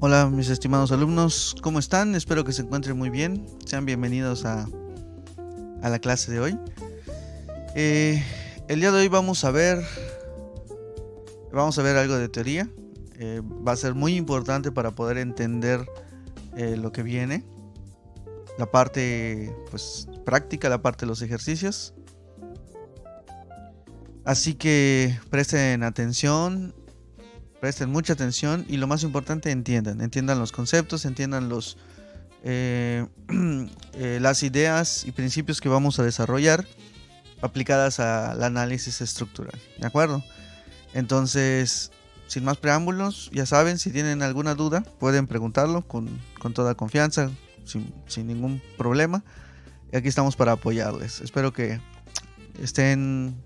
Hola mis estimados alumnos, ¿cómo están? Espero que se encuentren muy bien. Sean bienvenidos a la clase de hoy. El día de hoy vamos a ver algo de teoría. Va a ser muy importante para poder entender lo que viene. La parte práctica, la parte de los ejercicios. Así que presten atención. Presten mucha atención y lo más importante, entiendan los conceptos, entiendan las ideas y principios que vamos a desarrollar aplicadas al análisis estructural, ¿de acuerdo? Entonces, sin más preámbulos, ya saben, si tienen alguna duda, pueden preguntarlo con toda confianza, sin ningún problema. Y aquí estamos para apoyarles. Espero que estén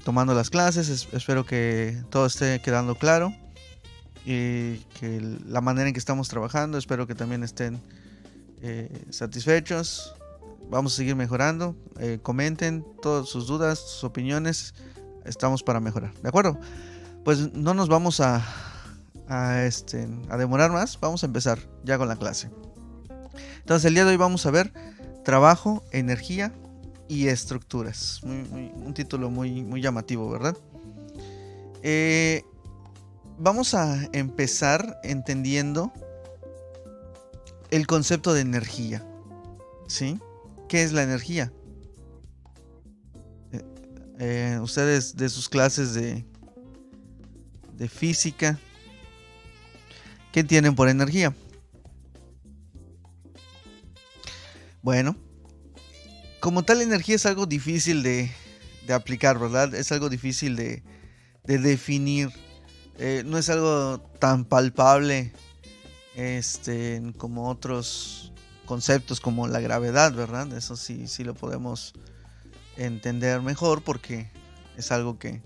tomando las clases, espero que todo esté quedando claro y que la manera en que estamos trabajando, espero que también estén satisfechos. Vamos a seguir mejorando. Comenten todas sus dudas, sus opiniones, estamos para mejorar, ¿de acuerdo? Pues no nos vamos a demorar más, vamos a empezar ya con la clase. Entonces el día de hoy vamos a ver trabajo, energía y estructuras. Un título muy llamativo, ¿verdad? Vamos a empezar entendiendo el concepto de energía, ¿sí? ¿Qué es la energía? Ustedes de sus clases de física, ¿qué tienen por energía? Bueno, como tal, energía es algo difícil de aplicar, ¿verdad? Es algo difícil de definir. No es algo tan palpable como otros conceptos como la gravedad, ¿verdad? Eso sí lo podemos entender mejor porque es algo que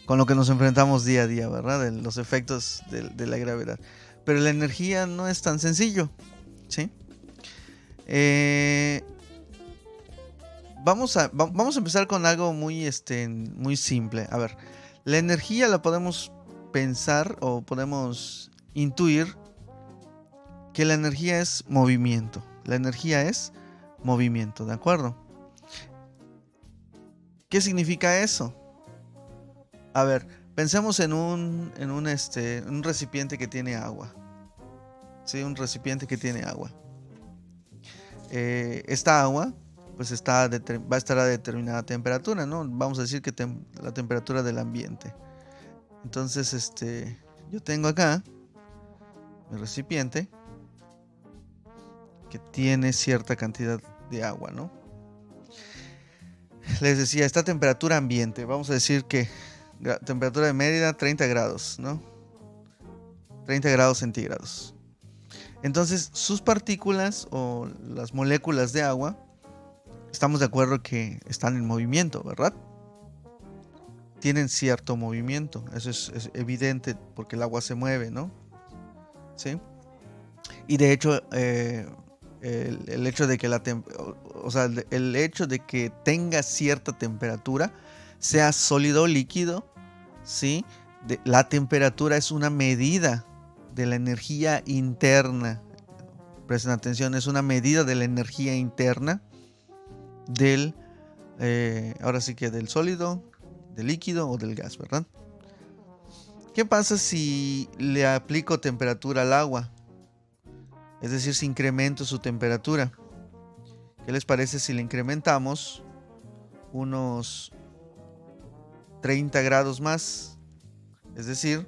con lo que nos enfrentamos día a día, ¿verdad? Los efectos de la gravedad. Pero la energía no es tan sencillo, ¿sí? Vamos a empezar con algo muy simple. A ver, la energía la podemos pensar o podemos intuir que la energía es movimiento. La energía es movimiento, ¿de acuerdo? ¿Qué significa eso? A ver, pensemos en un recipiente que tiene agua. Sí, un recipiente que tiene agua. Esta agua pues va a estar a determinada temperatura, ¿no? Vamos a decir que la temperatura del ambiente. Entonces, yo tengo acá mi recipiente que tiene cierta cantidad de agua, ¿no? Les decía, esta temperatura ambiente, vamos a decir que temperatura de Mérida 30 grados, ¿no? 30 grados centígrados. Entonces, sus partículas o las moléculas de agua, estamos de acuerdo que están en movimiento, ¿verdad? Tienen cierto movimiento, eso es evidente porque el agua se mueve, ¿no? ¿Sí? Y de hecho, el hecho de que el hecho de que tenga cierta temperatura, sea sólido o líquido, ¿sí? La temperatura es una medida de la energía interna. Presten atención, es una medida de la energía interna del, ahora sí que del sólido, del líquido o del gas, ¿verdad? ¿Qué pasa si le aplico temperatura al agua? Es decir, si incremento su temperatura. ¿Qué les parece si le incrementamos unos 30 grados más? Es decir,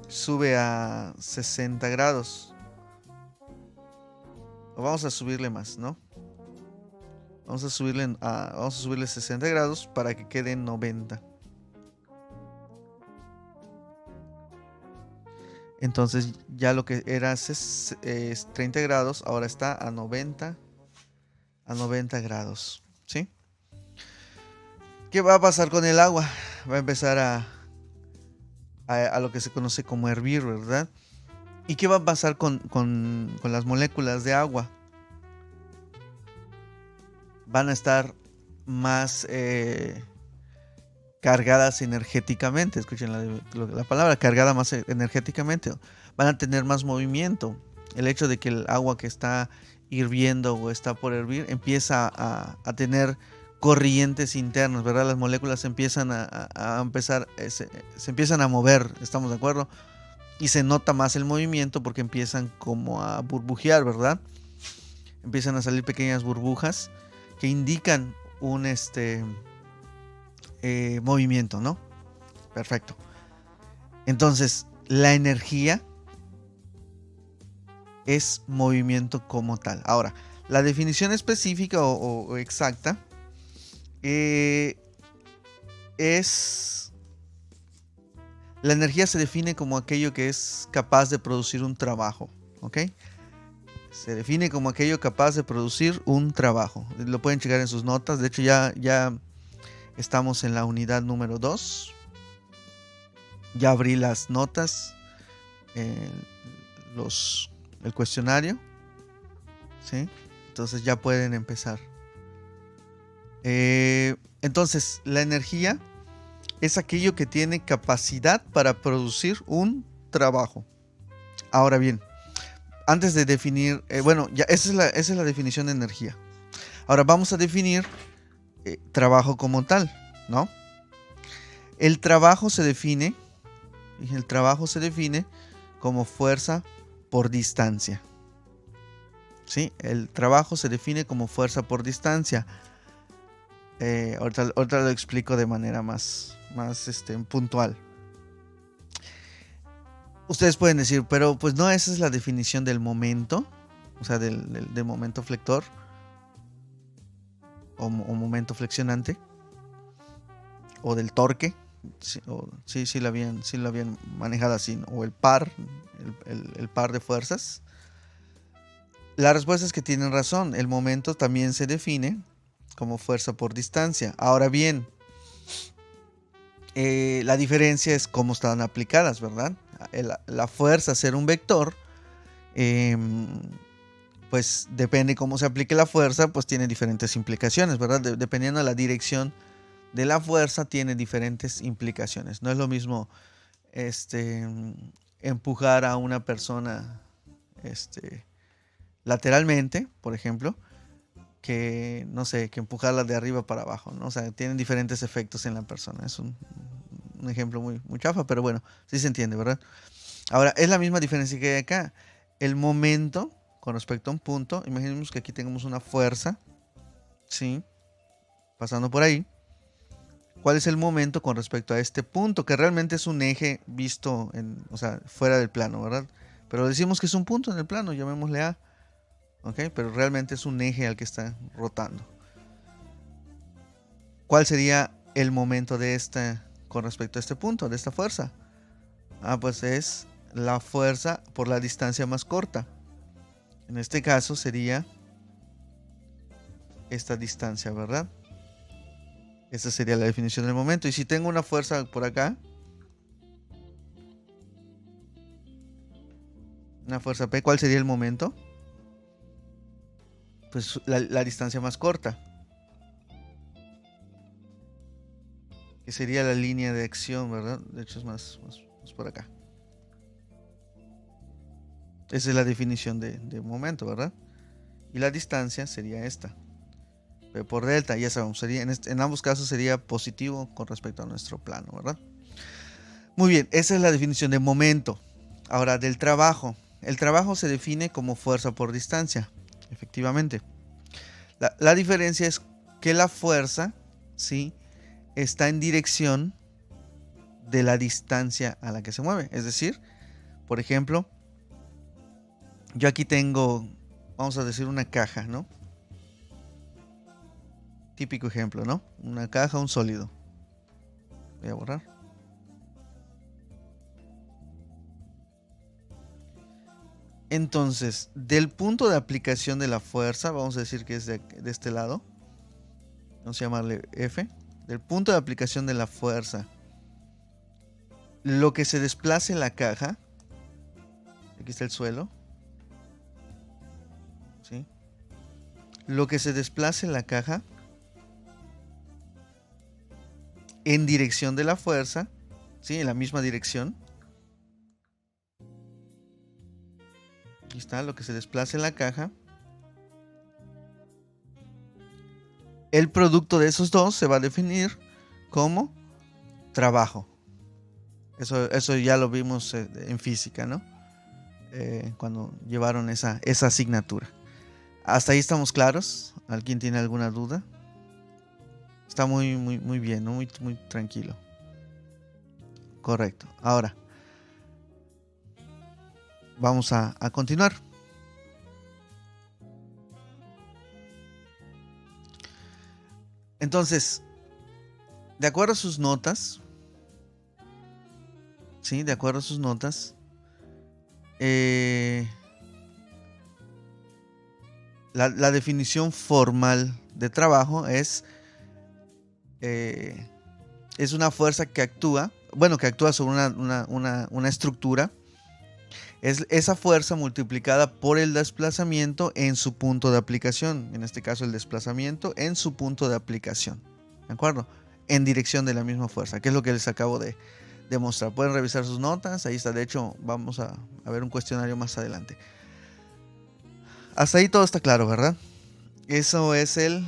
sube a 60 grados. O vamos a subirle más, ¿no? Vamos a subirle 60 grados para que quede en 90. Entonces ya lo que era es 30 grados, ahora está a 90 grados, ¿sí? ¿Qué va a pasar con el agua? Va a empezar a lo que se conoce como hervir, ¿verdad? ¿Y qué va a pasar con las moléculas de agua? Van a estar más cargadas energéticamente. Escuchen la palabra, cargada más energéticamente. Van a tener más movimiento. El hecho de que el agua que está hirviendo o está por hervir empieza a tener corrientes internas, ¿verdad? Las moléculas empiezan a empezar, se empiezan a mover, ¿estamos de acuerdo? Y se nota más el movimiento porque empiezan como a burbujear, ¿verdad? Empiezan a salir pequeñas burbujas que indican un movimiento, ¿no? Perfecto. Entonces, la energía es movimiento como tal. Ahora, la definición específica o exacta es... La energía se define como aquello que es capaz de producir un trabajo, ¿ok? Se define como aquello capaz de producir un trabajo. Lo pueden checar en sus notas. De hecho, ya estamos en la unidad número 2. Ya abrí las notas, eh, el cuestionario, ¿sí? Entonces ya pueden empezar. Entonces, la energía es aquello que tiene capacidad para producir un trabajo. Ahora bien, antes de definir, bueno, ya esa es la definición de energía. Ahora vamos a definir trabajo como tal, ¿no? El trabajo se define como fuerza por distancia. ¿Sí? El trabajo se define como fuerza por distancia. Ahorita lo explico de manera más puntual. Ustedes pueden decir, pero pues no, esa es la definición del momento, o sea, del momento flector o momento flexionante, o del torque, sí lo habían manejado así, ¿no? O el par, el par de fuerzas. La respuesta es que tienen razón, el momento también se define como fuerza por distancia. Ahora bien, la diferencia es cómo están aplicadas, ¿verdad? La fuerza, ser un vector, pues depende cómo se aplique la fuerza, pues tiene diferentes implicaciones, ¿verdad? Dependiendo de la dirección de la fuerza, tiene diferentes implicaciones. No es lo mismo empujar a una persona lateralmente, por ejemplo, que, no sé, que empujarla de arriba para abajo, ¿no? O sea, tienen diferentes efectos en la persona. Es un ejemplo muy chafa, pero bueno, sí se entiende, ¿verdad? Ahora, es la misma diferencia que hay acá. El momento con respecto a un punto, imaginemos que aquí tengamos una fuerza, ¿sí? Pasando por ahí. ¿Cuál es el momento con respecto a este punto? Que realmente es un eje visto o sea, fuera del plano, ¿verdad? Pero decimos que es un punto en el plano, llamémosle A. ¿Ok? Pero realmente es un eje al que está rotando. ¿Cuál sería el momento de con respecto a este punto, de esta fuerza? Pues es la fuerza por la distancia más corta. En este caso sería esta distancia, ¿verdad? Esa sería la definición del momento. Y si tengo una fuerza por acá, una fuerza P, ¿cuál sería el momento? Pues la distancia más corta, que sería la línea de acción, ¿verdad? De hecho es más por acá. Esa es la definición de momento, ¿verdad? Y la distancia sería esta. P por delta, ya sabemos, en ambos casos sería positivo con respecto a nuestro plano, ¿verdad? Muy bien, esa es la definición de momento. Ahora, del trabajo. El trabajo se define como fuerza por distancia, efectivamente. La diferencia es que la fuerza, ¿sí?, está en dirección de la distancia a la que se mueve. Es decir, por ejemplo, yo aquí tengo, vamos a decir, una caja, ¿no? Típico ejemplo, ¿no? Una caja, un sólido. Voy a borrar. Entonces, del punto de aplicación de la fuerza, vamos a decir que es de este lado. Vamos a llamarle F. Del punto de aplicación de la fuerza, lo que se desplace en la caja, aquí está el suelo, ¿sí? Lo que se desplace en la caja en dirección de la fuerza, ¿sí? En la misma dirección. Aquí está lo que se desplaza en la caja. El producto de esos dos se va a definir como trabajo. Eso ya lo vimos en física, ¿no? Cuando llevaron esa asignatura. ¿Hasta ahí estamos claros? ¿Alguien tiene alguna duda? Está muy bien, ¿no? Muy tranquilo. Correcto. Ahora, vamos a continuar. Entonces, de acuerdo a sus notas, ¿sí? De acuerdo a sus notas, la definición formal de trabajo es una fuerza que actúa, sobre una estructura. Es esa fuerza multiplicada por el desplazamiento en su punto de aplicación. En este caso, el desplazamiento en su punto de aplicación. ¿De acuerdo? En dirección de la misma fuerza, que es lo que les acabo de demostrar. Pueden revisar sus notas. Ahí está. De hecho, vamos a ver un cuestionario más adelante. Hasta ahí todo está claro, ¿verdad? Eso es el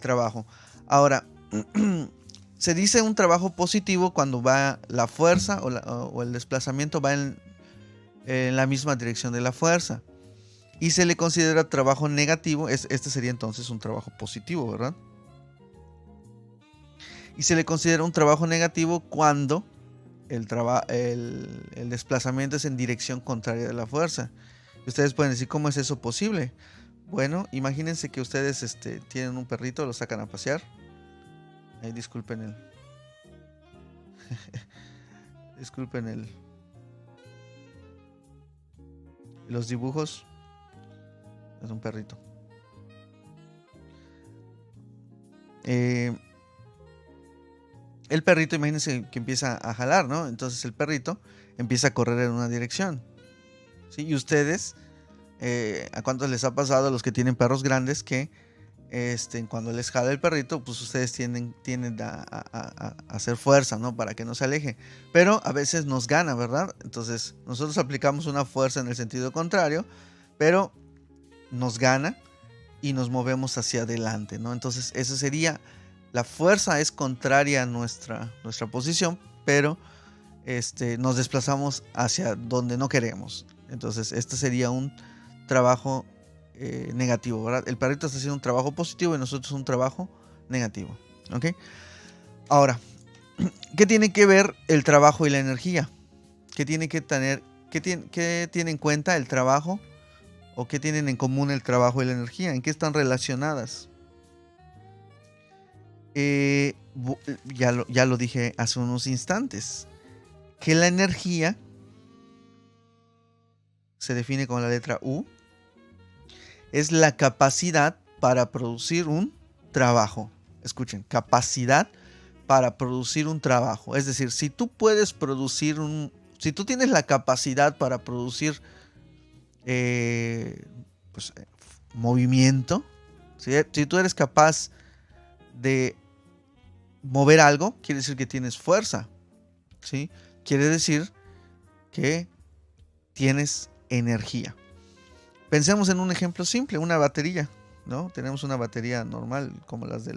trabajo. Ahora, se dice un trabajo positivo cuando va la fuerza o el desplazamiento va en la misma dirección de la fuerza. Y se le considera trabajo negativo. Este sería entonces un trabajo positivo, ¿verdad? Y se le considera un trabajo negativo cuando el desplazamiento es en dirección contraria de la fuerza. Ustedes pueden decir, ¿cómo es eso posible? Bueno, imagínense que ustedes tienen un perrito, lo sacan a pasear. Disculpen los dibujos. Es un perrito. El perrito, imagínense que empieza a jalar, ¿no? Entonces el perrito empieza a correr en una dirección, ¿sí? Y ustedes, ¿a cuántos les ha pasado a los que tienen perros grandes que cuando les jala el perrito, pues ustedes tienden a hacer fuerza, ¿no? Para que no se aleje. Pero a veces nos gana, ¿verdad? Entonces nosotros aplicamos una fuerza en el sentido contrario, pero nos gana y nos movemos hacia adelante, ¿no? Entonces eso sería, la fuerza es contraria a nuestra posición, pero nos desplazamos hacia donde no queremos. Entonces este sería un trabajo negativo, ¿verdad? El perrito está haciendo un trabajo positivo y nosotros un trabajo negativo, ¿ok? Ahora, ¿qué tiene que ver el trabajo y la energía? ¿Qué tiene en cuenta el trabajo? ¿O qué tienen en común el trabajo y la energía? ¿En qué están relacionadas? Ya lo dije hace unos instantes, que la energía se define con la letra U. Es la capacidad para producir un trabajo. Escuchen, capacidad para producir un trabajo. Es decir, si tú puedes producir si tú tienes la capacidad para producir movimiento, ¿sí? Si tú eres capaz de mover algo, quiere decir que tienes fuerza, ¿sí? Quiere decir que tienes energía. Pensemos en un ejemplo simple, una batería, ¿no? Tenemos una batería normal, como las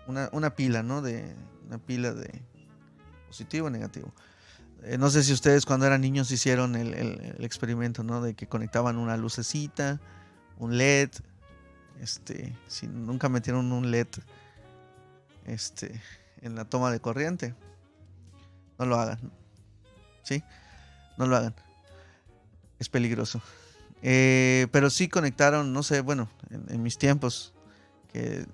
una pila, ¿no? Una pila de positivo o negativo. No sé si ustedes cuando eran niños hicieron el experimento, ¿no? De que conectaban una lucecita, un LED. Si nunca metieron un LED en la toma de corriente, no lo hagan, ¿sí? No lo hagan. Es peligroso. Pero sí conectaron, no sé, bueno, en mis tiempos que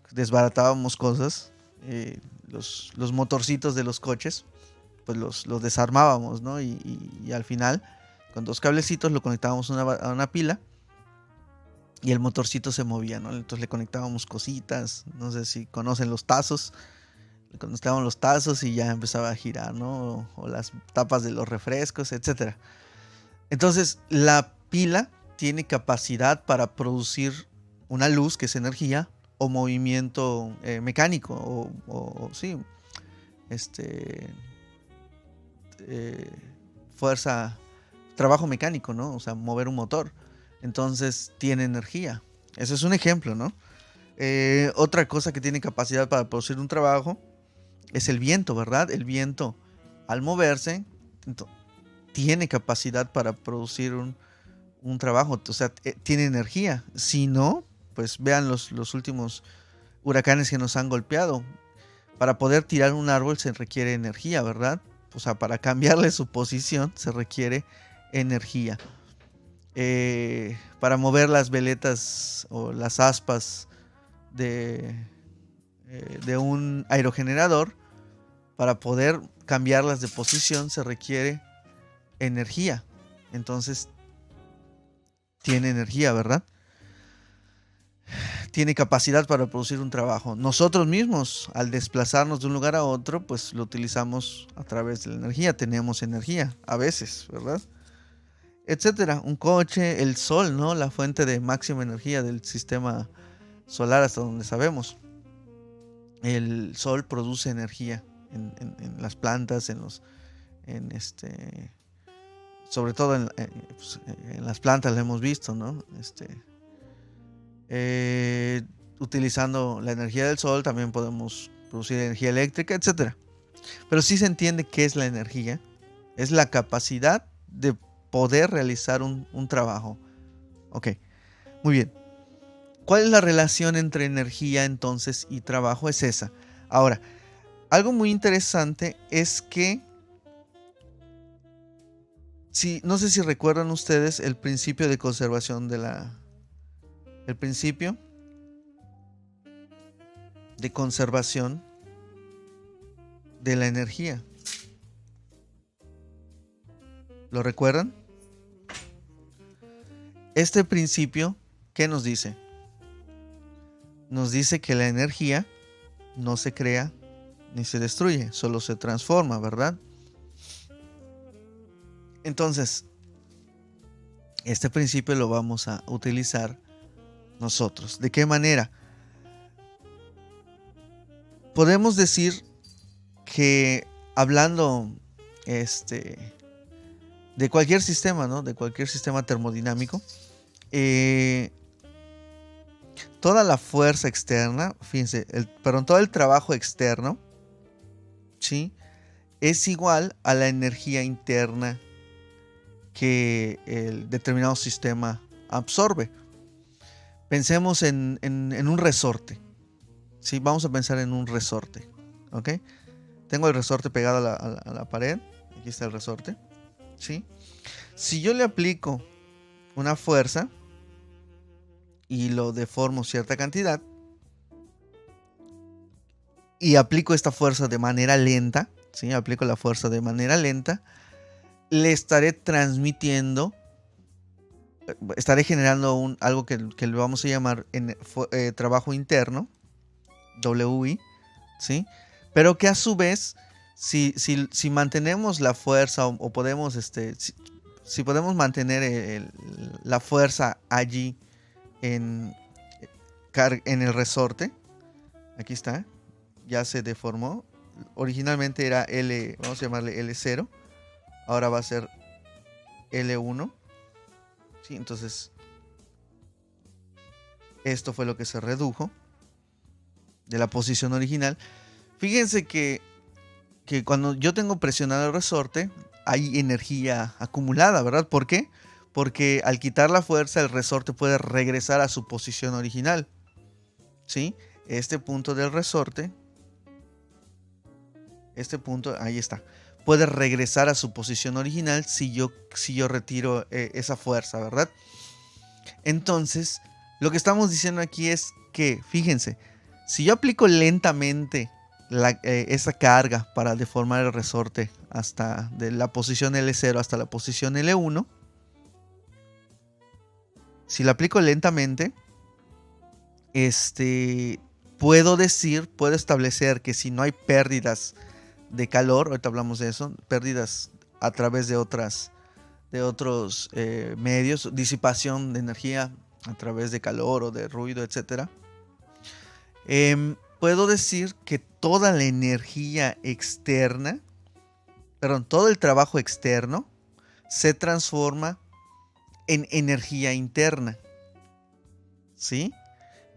desbaratábamos cosas, los motorcitos de los coches, pues los desarmábamos, ¿no? Y al final, con dos cablecitos lo conectábamos a una pila y el motorcito se movía, ¿no? Entonces le conectábamos cositas, no sé si conocen los tazos, le conectábamos los tazos y ya empezaba a girar, ¿no? O las tapas de los refrescos, etcétera. Entonces, la pila tiene capacidad para producir una luz, que es energía, o movimiento mecánico o sí, este, eh, fuerza, trabajo mecánico, ¿no? O sea, mover un motor. Entonces tiene energía. Ese es un ejemplo, ¿no? Otra cosa que tiene capacidad para producir un trabajo es el viento, ¿verdad? El viento, al moverse, tiene capacidad para producir un trabajo, o sea, tiene energía. Si no, pues vean los últimos huracanes que nos han golpeado. Para poder tirar un árbol se requiere energía, ¿verdad? O sea, para cambiarle su posición se requiere energía. Para mover las veletas o las aspas de un aerogenerador, para poder cambiarlas de posición se requiere energía. Entonces, tiene energía, ¿verdad? Tiene capacidad para producir un trabajo. Nosotros mismos, al desplazarnos de un lugar a otro, pues lo utilizamos a través de la energía. Tenemos energía, a veces, ¿verdad? Etcétera. Un coche, el sol, ¿no? La fuente de máxima energía del sistema solar hasta donde sabemos. El sol produce energía en las plantas, sobre todo en las plantas lo hemos visto, ¿no? Utilizando la energía del sol también podemos producir energía eléctrica, etcétera. Pero sí se entiende qué es la energía. Es la capacidad de poder realizar un trabajo. Ok, muy bien. ¿Cuál es la relación entre energía entonces y trabajo? Es esa. Ahora, algo muy interesante es que, no sé si recuerdan ustedes el principio de conservación el principio de conservación de la energía. ¿Lo recuerdan? Este principio, ¿qué nos dice? Nos dice que la energía no se crea ni se destruye, solo se transforma, ¿verdad? Entonces, este principio lo vamos a utilizar nosotros. ¿De qué manera? Podemos decir que hablando de cualquier sistema, ¿no? De cualquier sistema termodinámico, toda la fuerza externa, fíjense, todo el trabajo externo, ¿sí? Es igual a la energía interna que el determinado sistema absorbe. Pensemos en un resorte, ¿sí? Vamos a pensar en un resorte, ¿ok? Tengo el resorte pegado a la pared, aquí está el resorte, ¿sí? Si yo le aplico una fuerza y lo deformo cierta cantidad y aplico esta fuerza de manera lenta, ¿sí? Aplico la fuerza de manera lenta, le estaré transmitiendo, estaré generando algo que le vamos a llamar trabajo interno, WI, ¿sí? Pero que a su vez, si mantenemos la fuerza o podemos, si podemos mantener la fuerza allí en el resorte, aquí está, ya se deformó. Originalmente era L, vamos a llamarle L0, ahora va a ser L1, ¿sí? Entonces, esto fue lo que se redujo de la posición original. Fíjense que cuando yo tengo presionado el resorte, hay energía acumulada, ¿verdad? ¿Por qué? Porque al quitar la fuerza, el resorte puede regresar a su posición original, ¿sí? Este punto del resorte, ahí está, puede regresar a su posición original si yo retiro esa fuerza, ¿verdad? Entonces, lo que estamos diciendo aquí es que, fíjense, si yo aplico lentamente esa carga para deformar el resorte hasta de la posición L0 hasta la posición L1, si la aplico lentamente, puedo establecer que si no hay pérdidas de calor, ahorita hablamos de eso, pérdidas a través de otros medios, disipación de energía a través de calor o de ruido, etcétera, Puedo decir que toda la energía externa, perdón, todo el trabajo externo se transforma en energía interna. ¿Sí?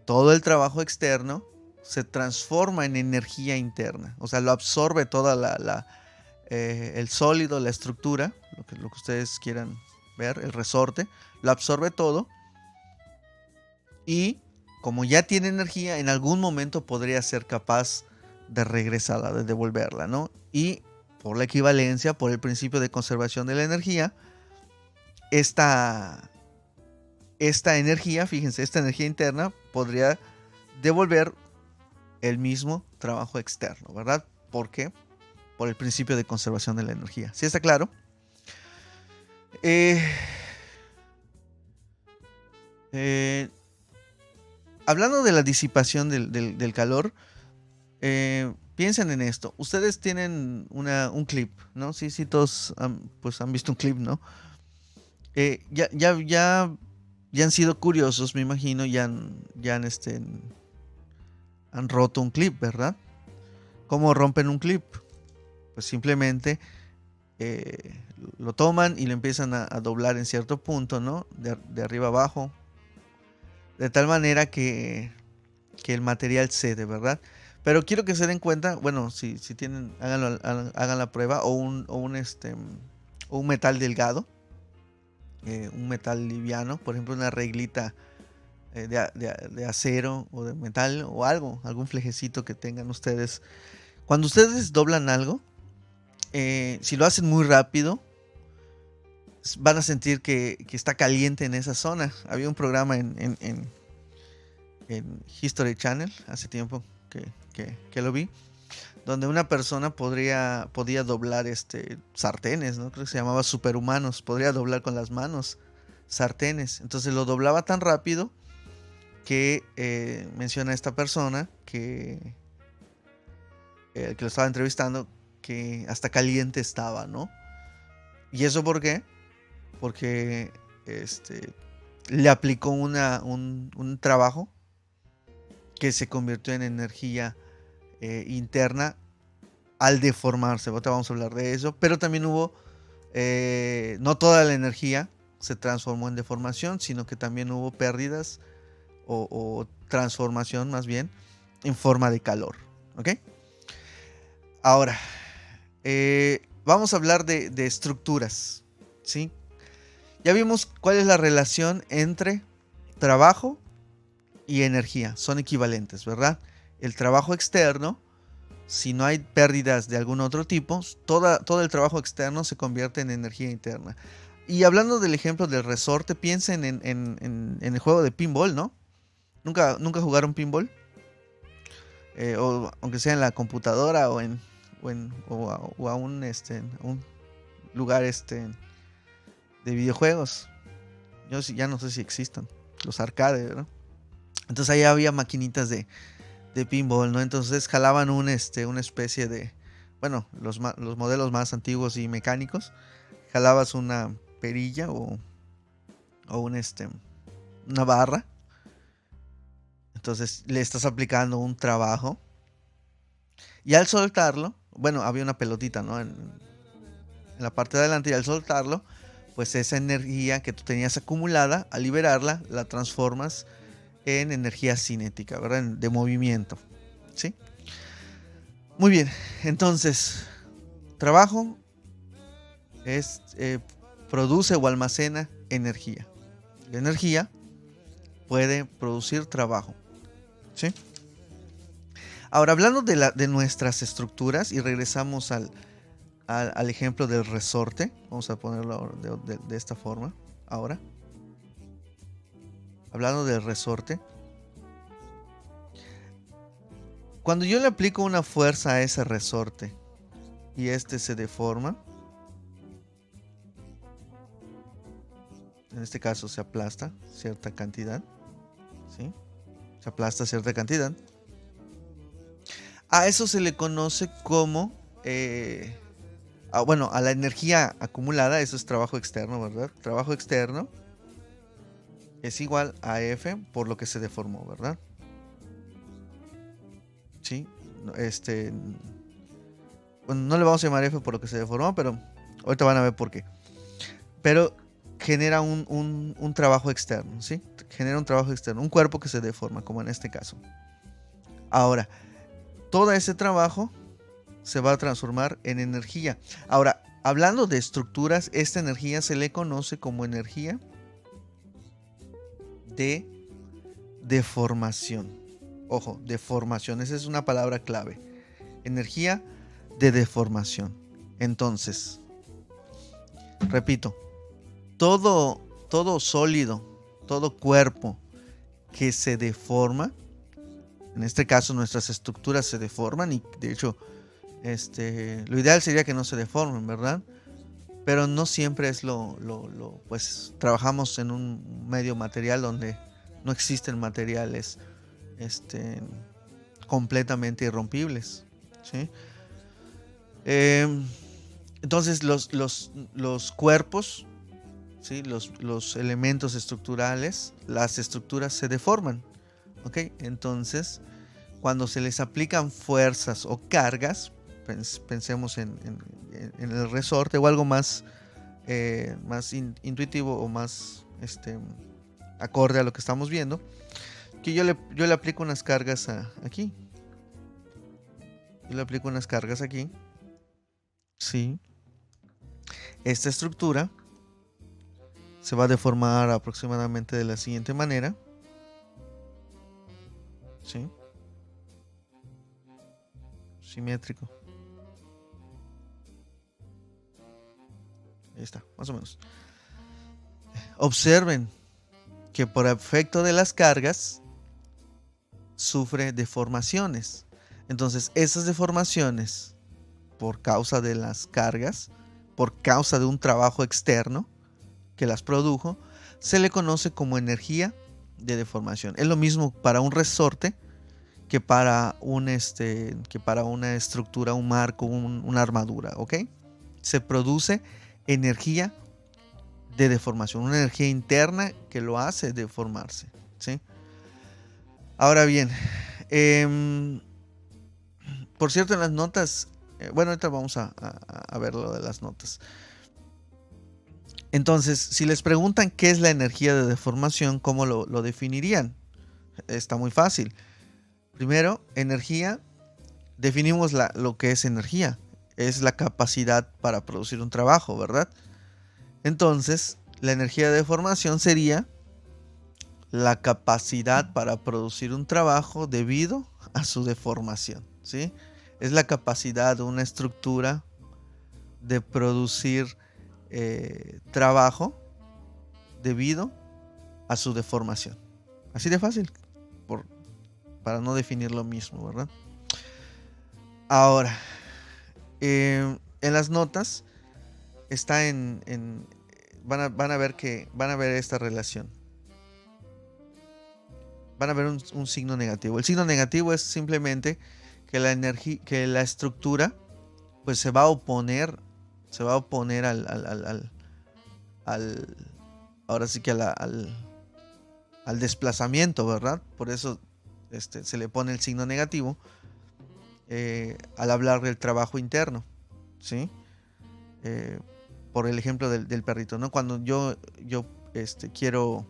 Todo el trabajo externo se transforma en energía interna. O sea, lo absorbe toda el sólido, la estructura, lo que ustedes quieran ver, el resorte, lo absorbe todo. Y como ya tiene energía, en algún momento podría ser capaz de regresarla, de devolverla, ¿no? Y por la equivalencia, por el principio de conservación de la energía, esta energía, fíjense, esta energía interna podría devolver el mismo trabajo externo, ¿verdad? ¿Por qué? Por el principio de conservación de la energía. ¿Sí está claro? Eh, eh, Hablando de la disipación del calor, piensen en esto. Ustedes tienen un clip, ¿no? Sí, sí, todos pues han visto un clip, ¿no? Ya han sido curiosos, me imagino, han roto un clip, ¿verdad? ¿Cómo rompen un clip? Pues simplemente lo toman y lo empiezan a doblar en cierto punto, ¿no? De arriba abajo. De tal manera que el material cede, ¿verdad? Pero quiero que se den cuenta, bueno, si tienen, hagan la prueba, o un metal delgado, un metal liviano, por ejemplo, una reglita de acero o de metal o algo, algún flejecito que tengan ustedes. Cuando ustedes doblan algo, si lo hacen muy rápido, van a sentir que está caliente en esa zona. Había un programa en History Channel hace tiempo que lo vi, donde una persona podía doblar sartenes, ¿no? Creo que se llamaba Superhumanos. Podría doblar con las manos sartenes. Entonces lo doblaba tan rápido que menciona esta persona que lo estaba entrevistando, que hasta caliente estaba, ¿no? ¿Y eso por qué? Porque le aplicó un trabajo que se convirtió en energía interna al deformarse. Ahorita vamos a hablar de eso. Pero también hubo, no toda la energía se transformó en deformación, sino que también hubo pérdidas o transformación más bien en forma de calor. ¿Ok? Ahora, vamos a hablar de estructuras. ¿Sí? Ya vimos cuál es la relación entre trabajo y energía. Son equivalentes, ¿verdad? El trabajo externo, si no hay pérdidas de algún otro tipo, todo el trabajo externo se convierte en energía interna. Y hablando del ejemplo del resorte, piensen en el juego de pinball, ¿no? ¿Nunca jugaron pinball? O aunque sea en la computadora o a un lugar de videojuegos. Yo ya no sé si existan. Los arcades, ¿no? Entonces ahí había maquinitas de pinball, ¿no? Entonces jalaban una especie de, bueno, los modelos más antiguos y mecánicos, jalabas una perilla o una barra. Entonces le estás aplicando un trabajo y al soltarlo, bueno, había una pelotita, ¿no? En la parte de adelante, y al soltarlo, pues esa energía que tú tenías acumulada, al liberarla, la transformas en energía cinética, ¿verdad? De movimiento, ¿sí? Muy bien, entonces, trabajo produce o almacena energía. La energía puede producir trabajo, ¿sí? Ahora, hablando de nuestras estructuras, y regresamos al ejemplo del resorte, vamos a ponerlo de esta forma, ahora. Hablando del resorte, cuando yo le aplico una fuerza a ese resorte y se deforma, en este caso se aplasta cierta cantidad, ¿sí? Se aplasta cierta cantidad. A eso se le conoce como, bueno, a la energía acumulada, eso es trabajo externo, ¿verdad? Trabajo externo es igual a F por lo que se deformó, ¿verdad? ¿sí? Bueno, no le vamos a llamar F por lo que se deformó, pero ahorita van a ver por qué. Pero genera un trabajo externo, ¿sí? Genera un trabajo externo, un cuerpo que se deforma, como en este caso. Ahora, todo ese trabajo se va a transformar en energía. Ahora, hablando de estructuras, esta energía se le conoce como energía de deformación. Ojo, deformación, esa es una palabra clave. Energía de deformación. Entonces, repito, todo sólido, todo cuerpo que se deforma, en este caso nuestras estructuras se deforman y de hecho lo ideal sería que no se deformen, ¿verdad? Pero no siempre es pues trabajamos en un medio material donde no existen materiales completamente irrompibles, ¿sí? Entonces los cuerpos, ¿sí? Los elementos estructurales, las estructuras se deforman, ¿ok? Entonces, cuando se les aplican fuerzas o cargas, pensemos en el resorte o algo más, intuitivo o más acorde a lo que estamos viendo, que yo le aplico unas cargas aquí. Yo le aplico unas cargas aquí. Sí. Esta estructura se va a deformar aproximadamente de la siguiente manera. ¿Sí? Simétrico. Ahí está, más o menos. Observen que por efecto de las cargas sufre deformaciones. Entonces, esas deformaciones, por causa de las cargas, por causa de un trabajo externo que las produjo, se le conoce como energía de deformación. Es lo mismo para un resorte que para que para una estructura, un marco, una armadura, ¿ok? Se produce energía de deformación, una energía interna que lo hace deformarse, ¿sí? Ahora bien, por cierto, en las notas, bueno, ahorita vamos a ver lo de las notas. Entonces, si les preguntan qué es la energía de deformación, ¿cómo lo definirían? Está muy fácil. Primero, energía, definimos lo que es energía. Es la capacidad para producir un trabajo, ¿verdad? Entonces, la energía de deformación sería la capacidad para producir un trabajo debido a su deformación, ¿sí? Es la capacidad de una estructura de producir trabajo debido a su deformación. Así de fácil, para no definir lo mismo, ¿verdad? Ahora, en las notas está van a ver esta relación. Van a ver un signo negativo. El signo negativo es simplemente que la estructura pues se va a oponer ahora sí que al desplazamiento, ¿verdad? Por eso se le pone el signo negativo al hablar del trabajo interno, ¿sí? Por el ejemplo del perrito, ¿no? Cuando yo quiero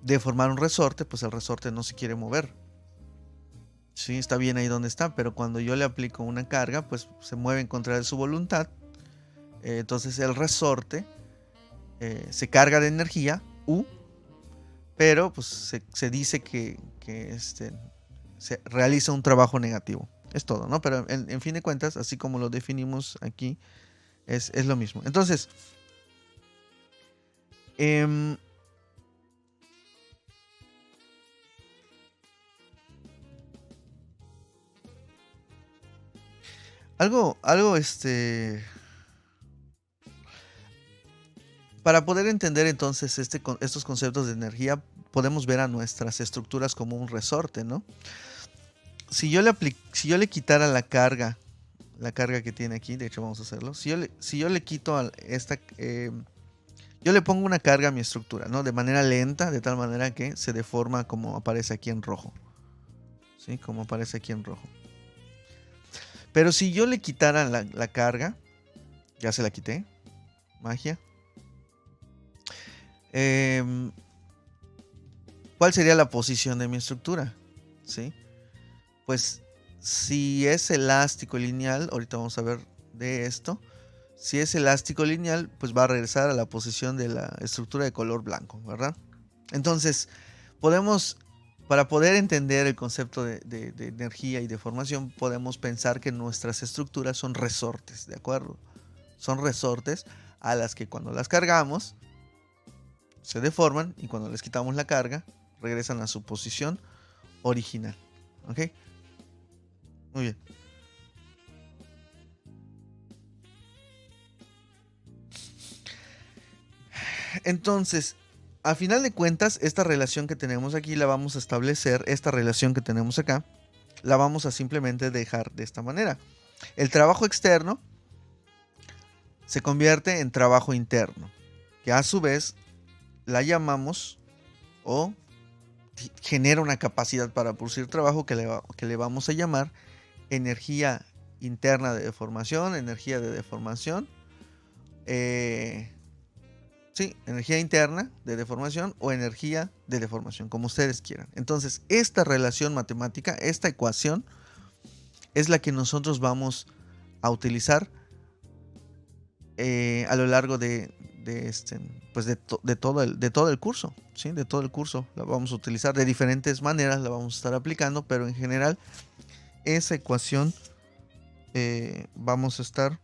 deformar un resorte, pues el resorte no se quiere mover. Sí, está bien ahí donde está, pero cuando yo le aplico una carga, pues se mueve en contra de su voluntad. Entonces el resorte se carga de energía U, pero pues se dice que se realiza un trabajo negativo. Es todo, ¿no? Pero en fin de cuentas, así como lo definimos aquí, es lo mismo. Entonces, algo para poder entender entonces estos conceptos de energía, podemos ver a nuestras estructuras como un resorte, ¿no? Si yo le quitara la carga que tiene aquí, de hecho vamos a hacerlo. Si yo le quito yo le pongo una carga a mi estructura, ¿no? De manera lenta, de tal manera que se deforma como aparece aquí en rojo. ¿Sí? Como aparece aquí en rojo. Pero si yo le quitara la carga, ya se la quité, magia. ¿Cuál sería la posición de mi estructura? ¿Sí? Pues si es elástico y lineal, ahorita vamos a ver de esto. Si es elástico lineal, pues va a regresar a la posición de la estructura de color blanco, ¿verdad? Entonces, para poder entender el concepto de energía y deformación, podemos pensar que nuestras estructuras son resortes, ¿de acuerdo? Son resortes a las que cuando las cargamos, se deforman y cuando les quitamos la carga, regresan a su posición original, ¿ok? Muy bien. Entonces, a final de cuentas, esta relación que tenemos aquí la vamos a establecer, esta relación que tenemos acá, la vamos a simplemente dejar de esta manera. El trabajo externo se convierte en trabajo interno, que a su vez la llamamos o genera una capacidad para producir trabajo que le vamos a llamar energía interna de deformación, energía de deformación. Sí, energía interna de deformación o energía de deformación, como ustedes quieran. Entonces, esta relación matemática, esta ecuación, es la que nosotros vamos a utilizar a lo largo de todo el curso, ¿sí? De todo el curso la vamos a utilizar de diferentes maneras, la vamos a estar aplicando, pero en general esa ecuación vamos a estar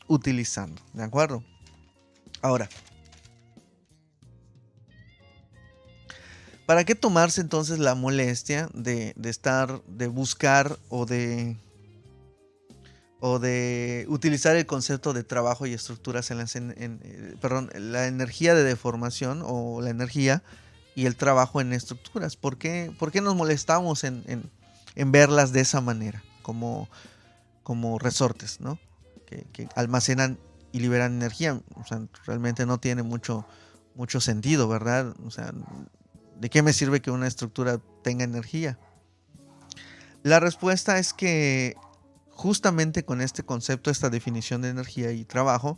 utilizando, ¿de acuerdo? Ahora, ¿para qué tomarse entonces la molestia de buscar o de utilizar el concepto de trabajo y estructuras la energía de deformación o la energía y el trabajo en estructuras? ¿Por qué nos molestamos en verlas de esa manera, como resortes, ¿no? Que almacenan y liberan energía? O sea, realmente no tiene mucho sentido, ¿verdad? O sea, ¿de qué me sirve que una estructura tenga energía? La respuesta es que justamente con este concepto, esta definición de energía y trabajo,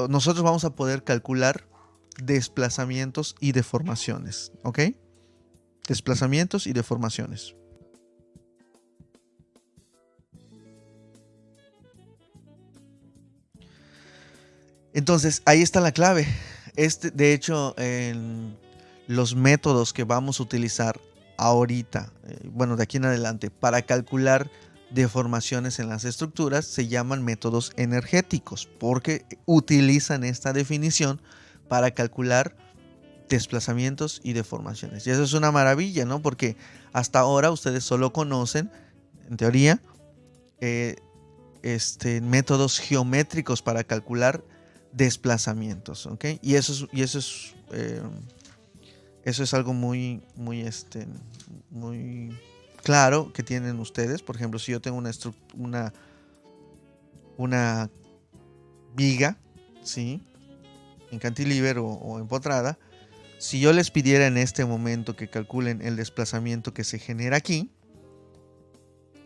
nosotros vamos a poder calcular desplazamientos y deformaciones, ¿ok? Desplazamientos y deformaciones. Entonces, ahí está la clave. De hecho, los métodos que vamos a utilizar ahorita, de aquí en adelante, para calcular deformaciones en las estructuras, se llaman métodos energéticos, porque utilizan esta definición para calcular desplazamientos y deformaciones. Y eso es una maravilla, ¿no? Porque hasta ahora ustedes solo conocen, en teoría, métodos geométricos para calcular desplazamientos, ¿ok? Y eso es algo muy claro que tienen ustedes. Por ejemplo, si yo tengo una viga, ¿sí? En cantilever o empotrada, si yo les pidiera en este momento que calculen el desplazamiento que se genera aquí,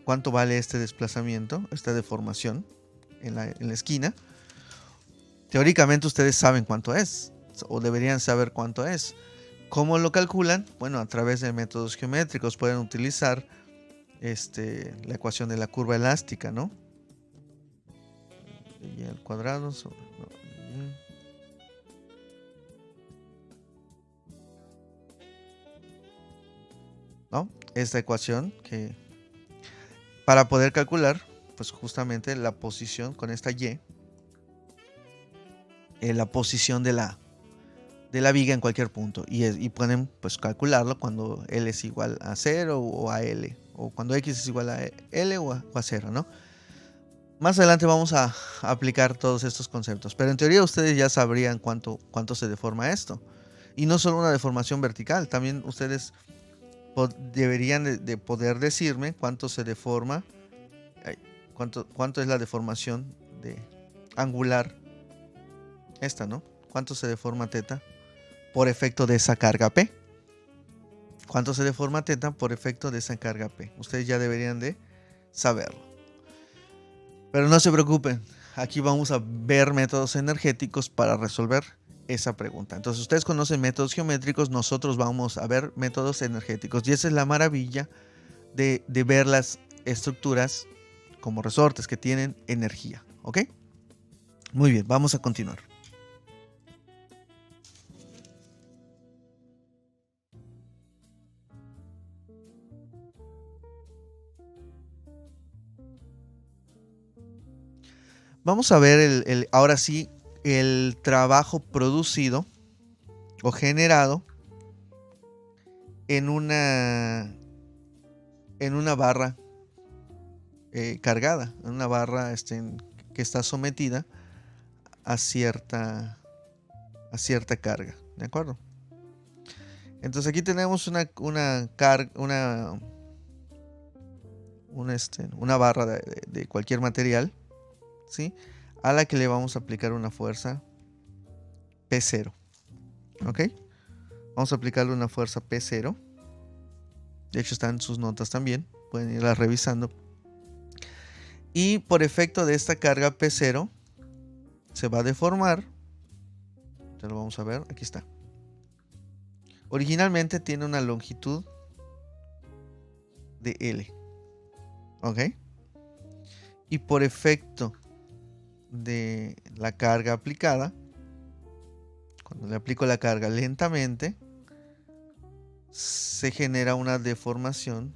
¿cuánto vale este desplazamiento, esta deformación en la esquina? Teóricamente ustedes saben cuánto es, o deberían saber cuánto es. ¿Cómo lo calculan? Bueno, a través de métodos geométricos pueden utilizar la ecuación de la curva elástica, ¿no? Y al cuadrado sobre... ¿no? Esta ecuación que para poder calcular, pues justamente la posición con esta Y, la posición de la viga en cualquier punto, y pueden pues calcularlo cuando L es igual a 0 o a L, o cuando X es igual a L o a 0, ¿no? Más adelante vamos a aplicar todos estos conceptos, pero en teoría ustedes ya sabrían cuánto se deforma esto. Y no solo una deformación vertical, también ustedes deberían de poder decirme cuánto se deforma, cuánto es la deformación de angular esta, ¿no? ¿Cuánto se deforma teta por efecto de esa carga P? ¿Cuánto se deforma teta por efecto de esa carga P? Ustedes ya deberían de saberlo. Pero no se preocupen, aquí vamos a ver métodos energéticos para resolver esa pregunta. Entonces ustedes conocen métodos geométricos, nosotros vamos a ver métodos energéticos. Y esa es la maravilla de ver las estructuras como resortes que tienen energía. ¿Ok? Muy bien, vamos a continuar. Vamos a ver ahora sí el trabajo producido o generado en una barra cargada, en una barra que está sometida a cierta carga, ¿de acuerdo? Entonces aquí tenemos una barra de cualquier material, ¿sí? A la que le vamos a aplicar una fuerza P0, ¿ok? Vamos a aplicarle una fuerza P0. De hecho están sus notas también, pueden irlas revisando. Y por efecto de esta carga P0 se va a deformar. Ya lo vamos a ver, aquí está. Originalmente tiene una longitud de L, ¿ok? Y por efecto de la carga aplicada, cuando le aplico la carga lentamente, se genera una deformación.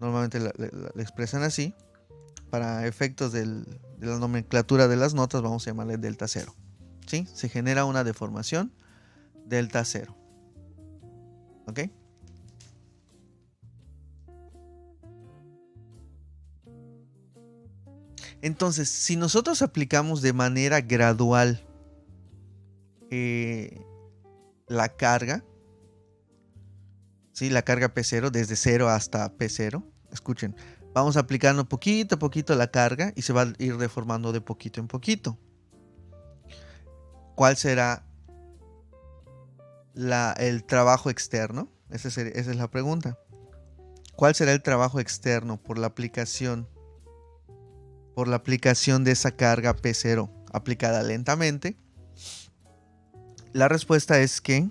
Normalmente la expresan así. Para efectos de la nomenclatura de las notas vamos a llamarle delta 0. ¿Sí? Se genera una deformación delta 0. ¿Ok? Entonces, si nosotros aplicamos de manera gradual la carga, ¿sí? La carga P0 desde 0 hasta P0, escuchen, vamos aplicando poquito a poquito la carga y se va a ir deformando de poquito en poquito. ¿Cuál será el trabajo externo? Esa es la pregunta. ¿Cuál será el trabajo externo por la aplicación de esa carga P0 aplicada lentamente? La respuesta es que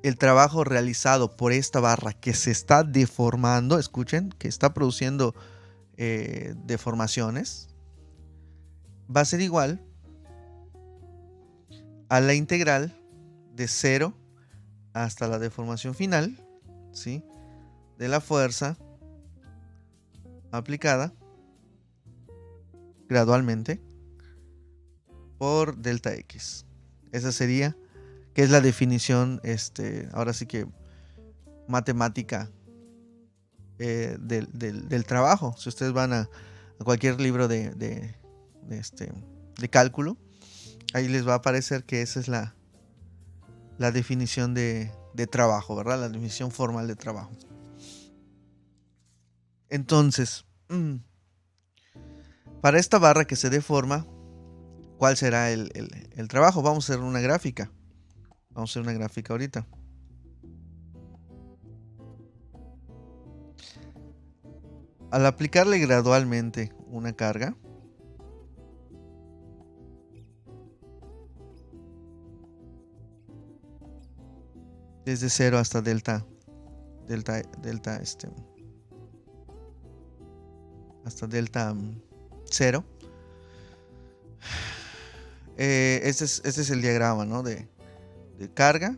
el trabajo realizado por esta barra que se está deformando, escuchen, que está produciendo deformaciones, va a ser igual a la integral de 0 hasta la deformación final, ¿sí? De la fuerza aplicada gradualmente por delta X. Esa sería, que es la definición, ahora sí que matemática del trabajo. Si ustedes van a cualquier libro de cálculo, ahí les va a aparecer que esa es la definición de trabajo, ¿verdad? La definición formal de trabajo. Entonces, para esta barra que se deforma, ¿cuál será el trabajo? Vamos a hacer una gráfica. Vamos a hacer una gráfica ahorita. Al aplicarle gradualmente una carga, desde 0 hasta delta hasta delta 0. Este es el diagrama, ¿no? de carga,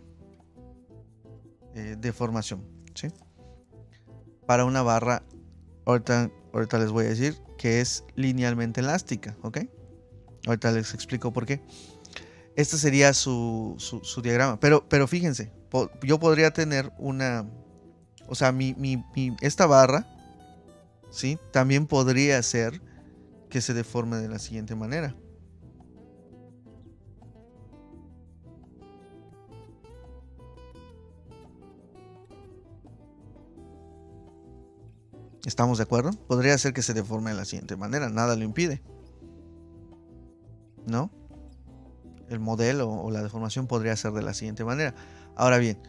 deformación, ¿sí? Para una barra, ahorita les voy a decir que es linealmente elástica, ¿ok? Ahorita les explico por qué. Este sería su diagrama. Pero fíjense, yo podría tener o sea, esta barra, ¿sí? También podría ser que se deforme de la siguiente manera. ¿Estamos de acuerdo? Podría ser que se deforme de la siguiente manera. Nada lo impide, ¿no? El modelo o la deformación podría ser de la siguiente manera. Ahora bien,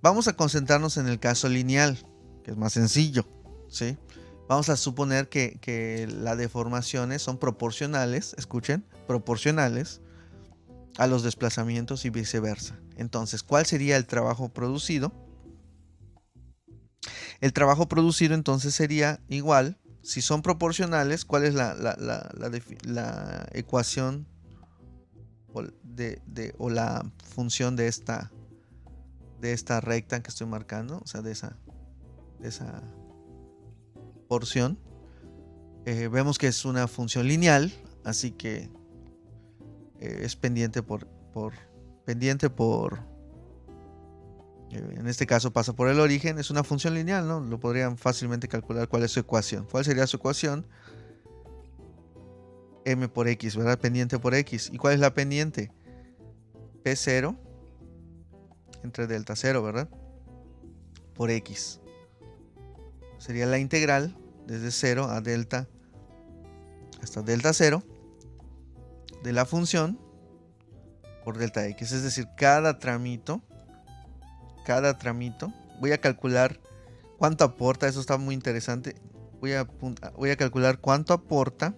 vamos a concentrarnos en el caso lineal, que es más sencillo, ¿sí? Vamos a suponer que las deformaciones son proporcionales, escuchen, proporcionales a los desplazamientos y viceversa. Entonces, ¿cuál sería el trabajo producido? El trabajo producido entonces sería igual, si son proporcionales, ¿cuál es la ecuación o la función de esta recta que estoy marcando? O sea, de esa porción. Vemos que es una función lineal, así que es pendiente por en este caso pasa por el origen, es una función lineal, ¿no? Lo podrían fácilmente calcular cuál es su ecuación. ¿Cuál sería su ecuación? M por X, ¿verdad? Pendiente por X. ¿Y cuál es la pendiente? P0 entre delta 0, ¿verdad? Por X. Sería la integral desde 0 a delta hasta delta 0 de la función por delta X. Es decir, cada tramito, voy a calcular cuánto aporta. Eso está muy interesante. Voy a calcular cuánto aporta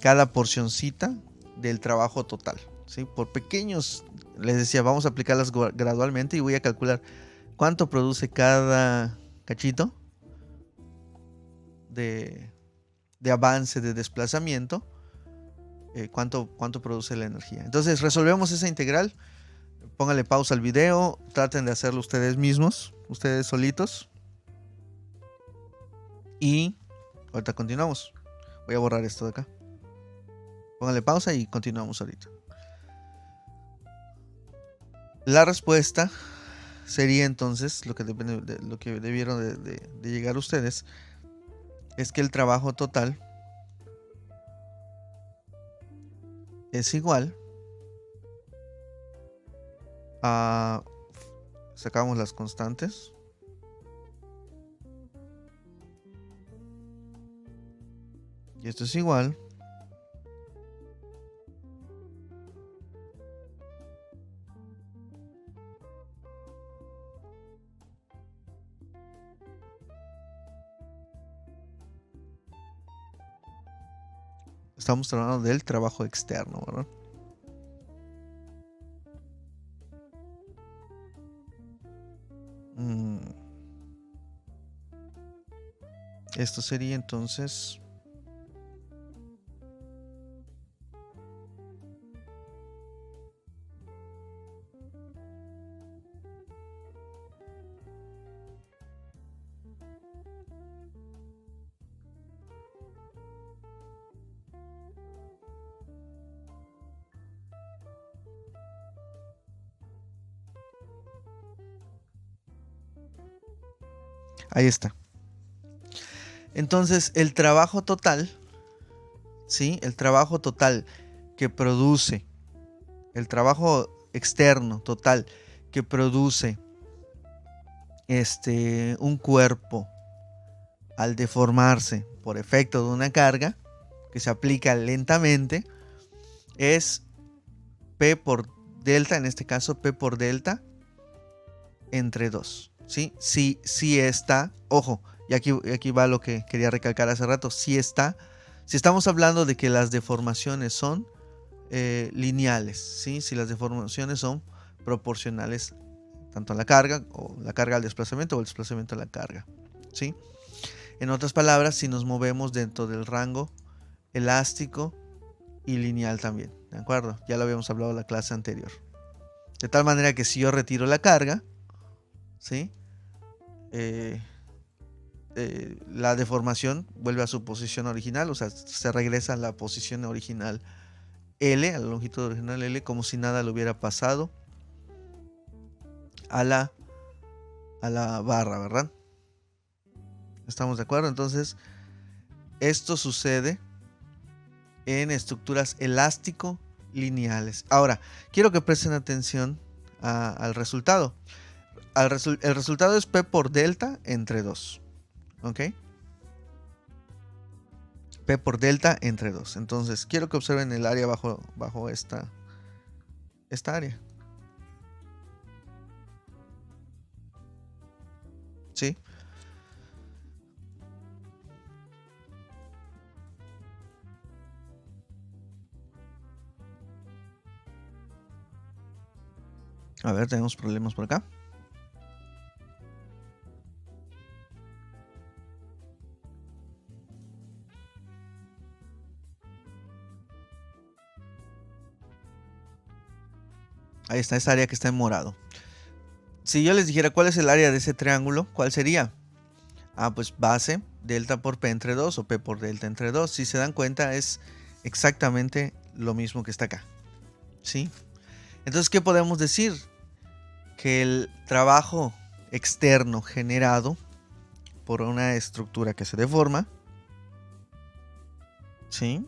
cada porcioncita del trabajo total, ¿sí? Por pequeños, les decía, vamos a aplicarlas gradualmente y voy a calcular cuánto produce cada cachito de avance, de desplazamiento, cuánto produce la energía. Entonces resolvemos esa integral. Pónganle pausa al video, traten de hacerlo ustedes mismos, ustedes solitos. Y ahorita continuamos. Voy a borrar esto de acá. Pónganle pausa y continuamos ahorita. La respuesta sería entonces, lo que debieron de llegar ustedes, es que el trabajo total es igual a... Sacamos las constantes. Y esto es igual estamos hablando del trabajo externo, ¿verdad? Esto sería entonces ahí está. Entonces, el trabajo total, ¿sí? El trabajo total que produce, el trabajo externo total que produce un cuerpo al deformarse por efecto de una carga que se aplica lentamente, es P por delta, en este caso P por delta entre 2, ¿sí? Si está, ojo, y aquí va lo que quería recalcar hace rato, si estamos hablando de que las deformaciones son lineales, ¿sí? Si las deformaciones son proporcionales tanto a la carga, o la carga al desplazamiento, o el desplazamiento a la carga, ¿sí? En otras palabras, si nos movemos dentro del rango elástico y lineal también, ¿de acuerdo? Ya lo habíamos hablado en la clase anterior. De tal manera que si yo retiro la carga, ¿sí? La deformación vuelve a su posición original, o sea, se regresa a la posición original L, a la longitud original L, como si nada le hubiera pasado a la barra, ¿verdad? ¿Estamos de acuerdo? Entonces, esto sucede en estructuras elástico lineales. Ahora, quiero que presten atención al resultado. El resultado es P por delta entre 2. ¿Ok? P por delta entre 2. Entonces, quiero que observen el área bajo esta área. ¿Sí? A ver, tenemos problemas por acá. Ahí está esa área que está en morado. Si yo les dijera cuál es el área de ese triángulo, ¿cuál sería? Ah, pues base delta por P entre 2 o P por delta entre 2. Si se dan cuenta, es exactamente lo mismo que está acá. ¿Sí? Entonces, ¿qué podemos decir? Que el trabajo externo generado por una estructura que se deforma, ¿sí?,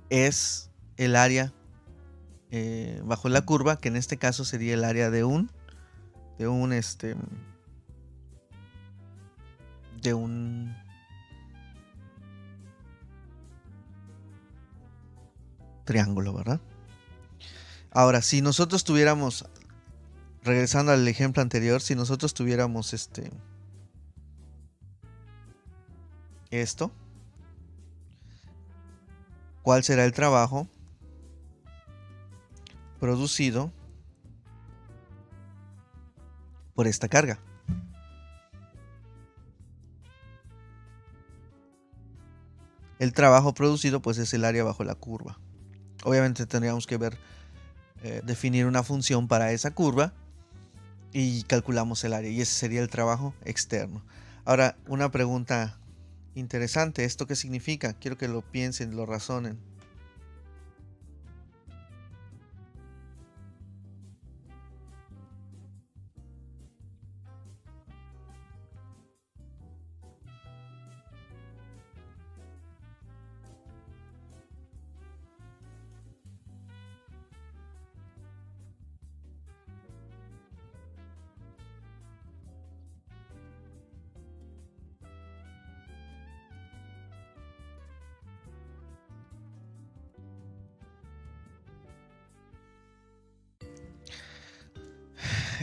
es el área bajo la curva, que en este caso sería el área de un triángulo, ¿verdad? Ahora, si nosotros tuviéramos, regresando al ejemplo anterior, si nosotros tuviéramos esto, ¿cuál será el trabajo producido por esta carga? El trabajo producido pues es el área bajo la curva. Obviamente tendríamos que definir una función para esa curva y calculamos el área, y ese sería el trabajo externo. Ahora, una pregunta interesante, ¿esto qué significa? Quiero que lo piensen, lo razonen.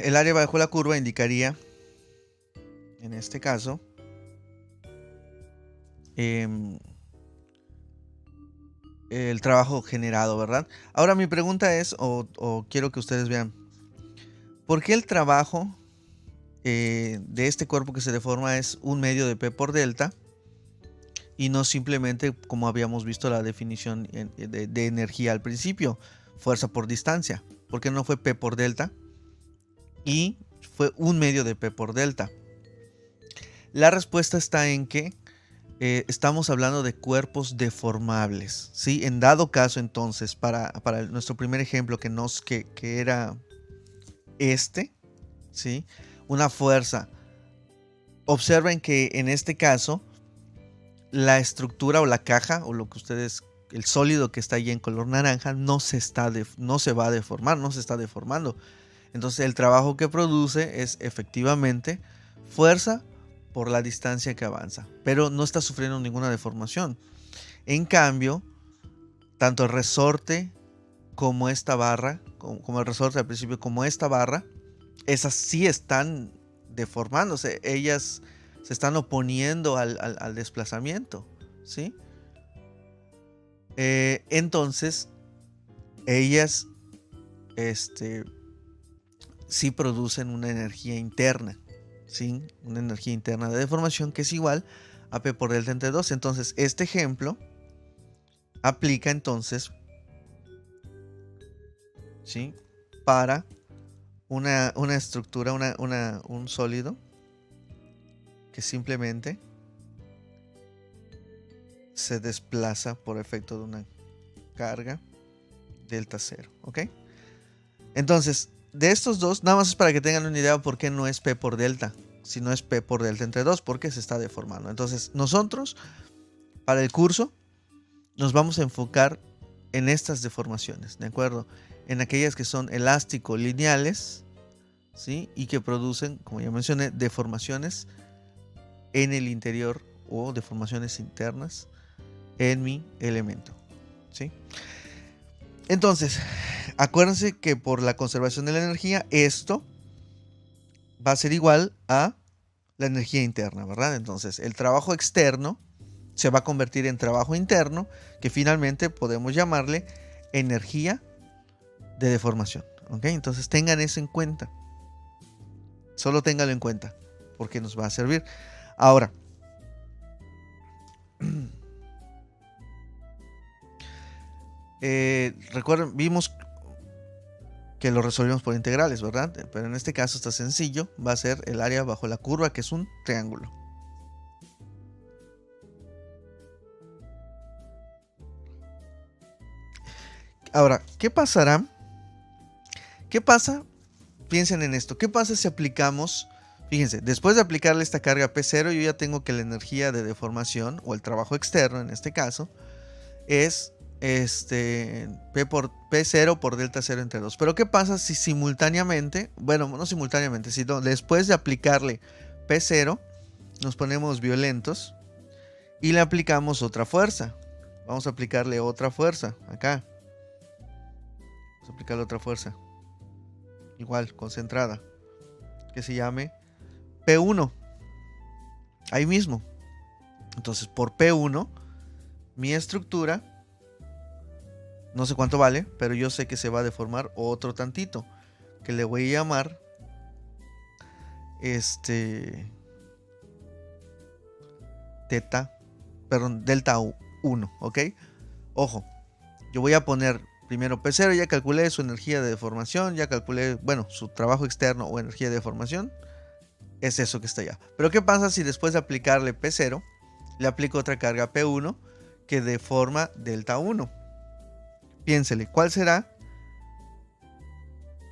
El área bajo la curva indicaría, en este caso, el trabajo generado, ¿verdad? Ahora mi pregunta es, o quiero que ustedes vean, ¿por qué el trabajo de este cuerpo que se deforma es un medio de P por delta y no simplemente como habíamos visto la definición de energía al principio, fuerza por distancia? ¿Por qué no fue P por delta y fue un medio de P por delta? La respuesta está en que estamos hablando de cuerpos deformables, ¿sí? En dado caso, entonces, para nuestro primer ejemplo que era ¿sí?, una fuerza. Observen que en este caso la estructura o la caja o el sólido que está ahí en color naranja no se va a deformar, no se está deformando. Entonces el trabajo que produce es efectivamente fuerza por la distancia que avanza, pero no está sufriendo ninguna deformación. En cambio, tanto el resorte como esta barra, como el resorte al principio, como esta barra, esas sí están deformándose, ellas se están oponiendo al desplazamiento, ¿sí? Entonces, ellas sí producen una energía interna, ¿sí? Una energía interna de deformación que es igual a P por delta entre 2. Entonces, este ejemplo aplica entonces, ¿sí?, para una estructura, un sólido que simplemente se desplaza por efecto de una carga delta cero, ¿ok? Entonces, de estos dos, nada más es para que tengan una idea por qué no es P por delta, sino es P por delta entre 2, porque se está deformando. Entonces, nosotros, para el curso, nos vamos a enfocar en estas deformaciones, ¿de acuerdo? En aquellas que son elástico lineales, ¿sí?, y que producen, como ya mencioné, deformaciones en el interior o deformaciones internas en mi elemento, ¿sí? Entonces, acuérdense que por la conservación de la energía, esto va a ser igual a la energía interna, ¿verdad? Entonces, el trabajo externo se va a convertir en trabajo interno, que finalmente podemos llamarle energía de deformación, ¿Ok? Entonces tengan eso en cuenta. Solo ténganlo en cuenta, porque nos va a servir. Ahora, recuerden, vimos que lo resolvimos por integrales, ¿verdad? Pero en este caso está sencillo, va a ser el área bajo la curva, que es un triángulo. Ahora, ¿qué pasará? ¿Qué pasa? Piensen en esto. ¿Qué pasa si aplicamos? Fíjense, después de aplicarle esta carga P0, yo ya tengo que la energía de deformación, o el trabajo externo en este caso, es P0 por delta 0 entre 2. Pero ¿qué pasa si simultáneamente, bueno, no simultáneamente, sino después de aplicarle P0, nos ponemos violentos y le aplicamos otra fuerza? Vamos a aplicarle otra fuerza acá. Vamos a aplicarle otra fuerza. Igual, concentrada. Que se llame P1. Ahí mismo. Entonces, por P1, mi estructura, no sé cuánto vale, pero yo sé que se va a deformar otro tantito, que le voy a llamar delta 1, ¿ok? Ojo, yo voy a poner primero P0, ya calculé su energía de deformación, ya calculé, bueno, su trabajo externo o energía de deformación, es eso que está allá. Pero ¿qué pasa si después de aplicarle P0, le aplico otra carga P1 que deforma delta 1? Piénsele, ¿cuál será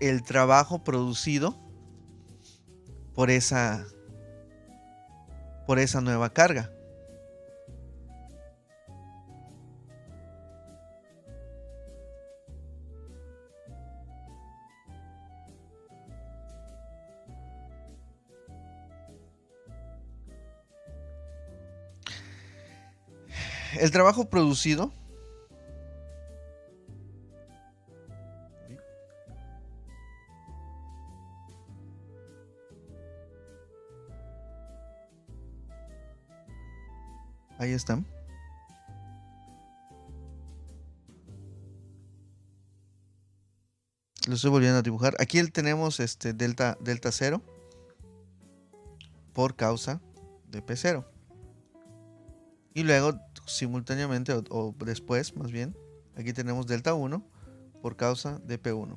el trabajo producido por esa nueva carga? El trabajo producido ahí está. Lo estoy volviendo a dibujar. Aquí tenemos delta 0 por causa de P0. Y luego, simultáneamente, o después, más bien, aquí tenemos delta 1 por causa de P1.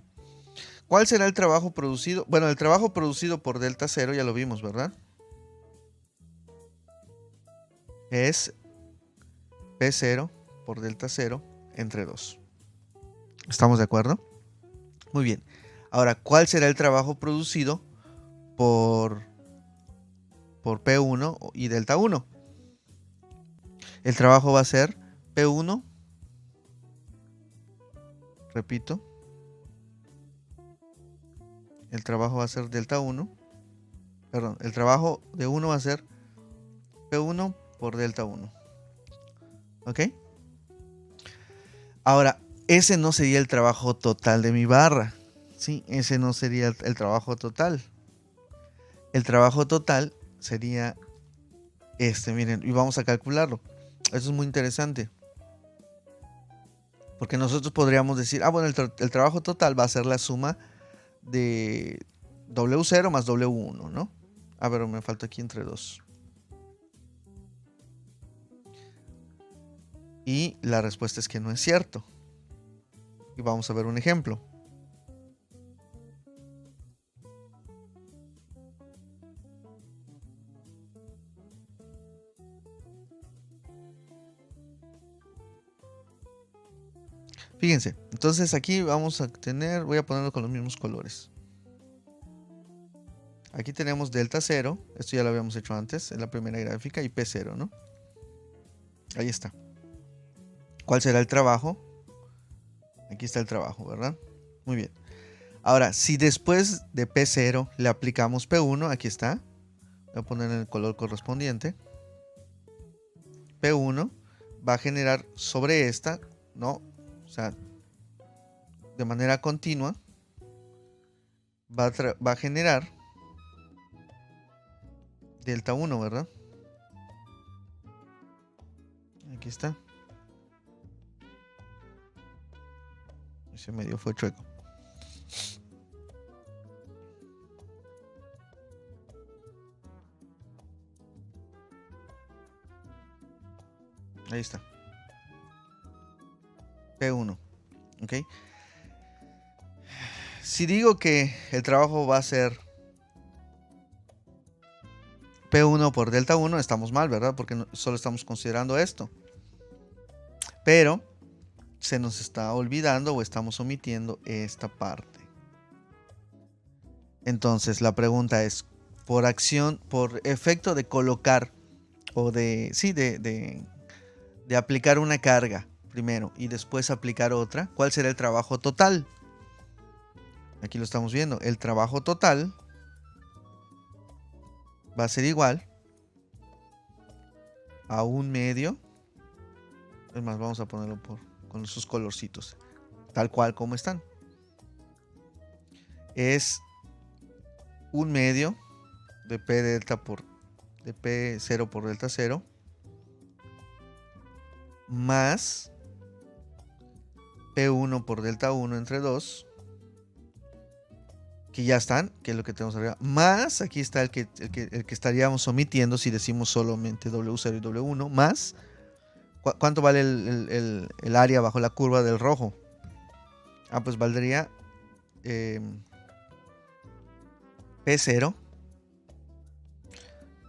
¿Cuál será el trabajo producido? Bueno, el trabajo producido por delta 0 ya lo vimos, ¿verdad? Es P0 por delta 0 entre 2. ¿Estamos de acuerdo? Muy bien. Ahora, ¿cuál será el trabajo producido por P1 y delta 1? El trabajo va a ser P1, repito, el trabajo va a ser delta 1, perdón, el trabajo de 1 va a ser P1 por delta 1. ¿Ok? Ahora, ese no sería el trabajo total de mi barra. Sí, ese no sería el trabajo total. El trabajo total sería miren, y vamos a calcularlo. Eso es muy interesante. Porque nosotros podríamos decir, bueno, el trabajo total va a ser la suma de W0 más W1, ¿no? A ver, me falta aquí entre 2. Y la respuesta es que no es cierto. Y vamos a ver un ejemplo. Fíjense, entonces aquí vamos a tener, voy a ponerlo con los mismos colores. Aquí tenemos delta 0, esto ya lo habíamos hecho antes en la primera gráfica, y P0, ¿no? Ahí está. ¿Cuál será el trabajo? Aquí está el trabajo, ¿verdad? Muy bien. Ahora, si después de P0 le aplicamos P1, aquí está. Voy a poner el color correspondiente. P1 va a generar sobre esta, ¿no? O sea, de manera continua, va a generar delta 1, ¿verdad? Aquí está. Ese medio fue chueco. Ahí está. P1. ¿Ok? Si digo que el trabajo va a ser P1 por delta 1, estamos mal, ¿verdad? Porque solo estamos considerando esto. Pero se nos está olvidando o estamos omitiendo esta parte. Entonces la pregunta es, por acción, por efecto de colocar o de, sí, de aplicar una carga primero y después aplicar otra, ¿cuál será el trabajo total? Aquí lo estamos viendo. El trabajo total va a ser igual a 1/2. Es más, vamos a ponerlo con sus colorcitos, tal cual como están. Es 1/2 de P delta de P0 por delta 0 más P1 por delta 1 entre 2, que ya están, que es lo que tenemos arriba, más aquí está el que estaríamos omitiendo si decimos solamente W0 y W1, más ¿cuánto vale el área bajo la curva del rojo? Pues valdría P0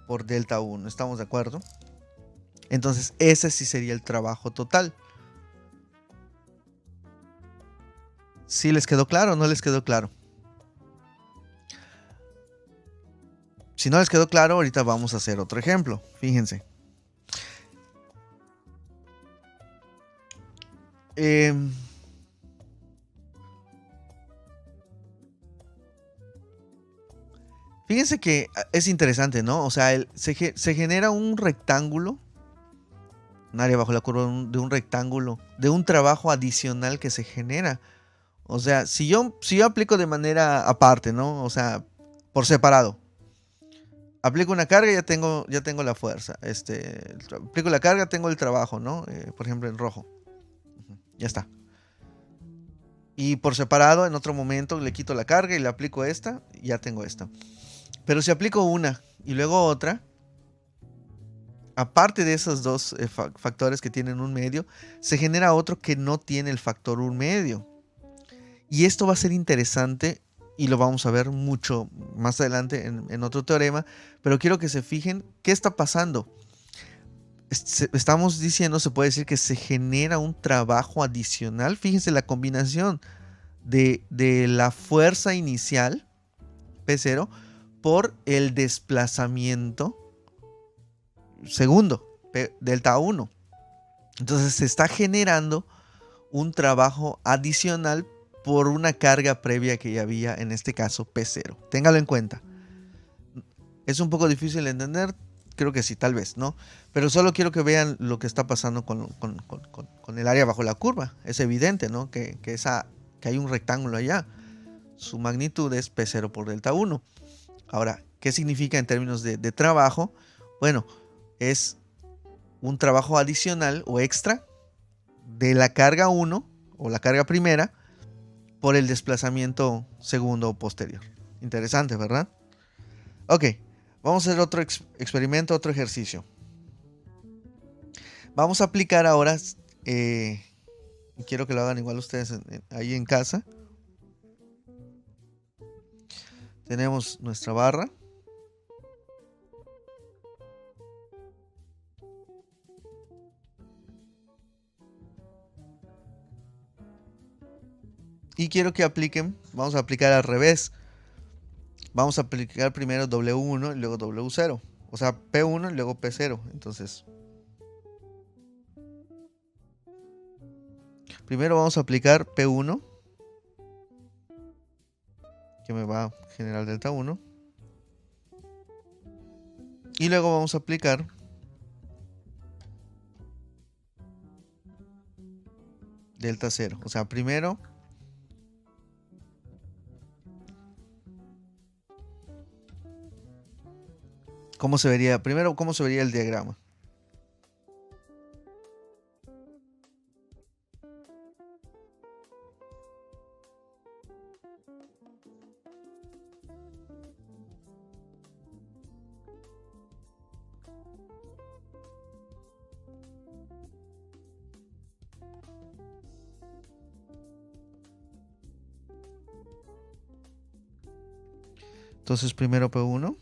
por delta 1, ¿estamos de acuerdo? Entonces ese sí sería el trabajo total. ¿Sí les quedó claro o no les quedó claro? Si no les quedó claro, ahorita vamos a hacer otro ejemplo. Fíjense. Fíjense que es interesante, ¿no? O sea, se genera un rectángulo, un área bajo la curva de un rectángulo, de un trabajo adicional que se genera. O sea, si yo aplico de manera aparte, ¿no? O sea, por separado. Aplico una carga y ya tengo la fuerza. Aplico la carga, tengo el trabajo, ¿no? Por ejemplo, en rojo. Ya está. Y por separado, en otro momento, le quito la carga y le aplico esta, y ya tengo esta. Pero si aplico una y luego otra, aparte de esos dos factores que tienen 1/2, se genera otro que no tiene el factor 1/2. Y esto va a ser interesante y lo vamos a ver mucho más adelante en otro teorema, pero quiero que se fijen qué está pasando. Estamos diciendo, se puede decir que se genera un trabajo adicional. Fíjense la combinación de la fuerza inicial, P0, por el desplazamiento segundo, delta 1. Entonces se está generando un trabajo adicional por una carga previa que ya había, en este caso P0. Téngalo en cuenta. Es un poco difícil de entender, creo que sí, tal vez, ¿no? Pero solo quiero que vean lo que está pasando con el área bajo la curva. Es evidente, ¿no? Que hay un rectángulo allá. Su magnitud es P0 por delta 1. Ahora, ¿qué significa en términos de trabajo? Bueno, es un trabajo adicional o extra de la carga 1 o la carga primera por el desplazamiento segundo o posterior. Interesante, ¿verdad? Ok, vamos a hacer otro experimento, otro ejercicio. Vamos a aplicar ahora, quiero que lo hagan igual ustedes ahí en casa. Tenemos nuestra barra. Y quiero que apliquen, vamos a aplicar al revés. Vamos a aplicar primero W1 y luego W0. O sea, P1 y luego P0. Entonces, primero vamos a aplicar P1, que me va a generar delta 1. Y luego vamos a aplicar delta 0. O sea, primero ¿cómo se vería? Primero, ¿cómo se vería el diagrama? Entonces primero P1.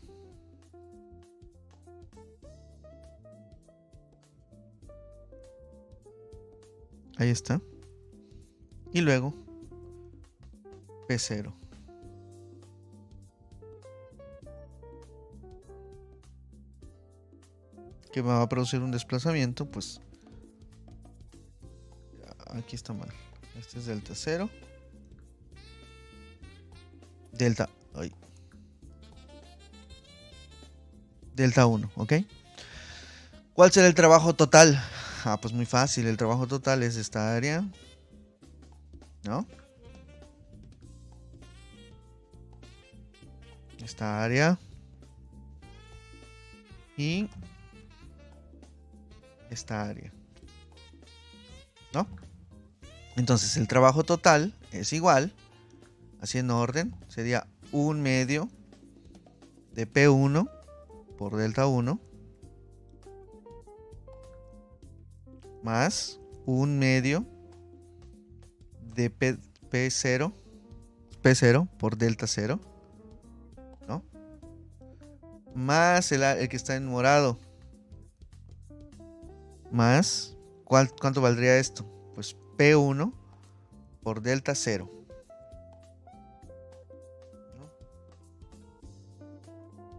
Ahí está. Y luego P0. Que me va a producir un desplazamiento, pues aquí está mal. Este es delta 0. Delta 1, ¿ok? ¿Cuál será el trabajo total? Pues muy fácil. El trabajo total es esta área, ¿no? Esta área. Y esta área, ¿no? Entonces el trabajo total es igual, así en orden, sería 1/2 de P1 por delta 1 más 1/2 de P0 por delta 0, ¿no? Más el que está en morado. Más, ¿cuánto valdría esto? Pues P1 por delta 0. ¿No?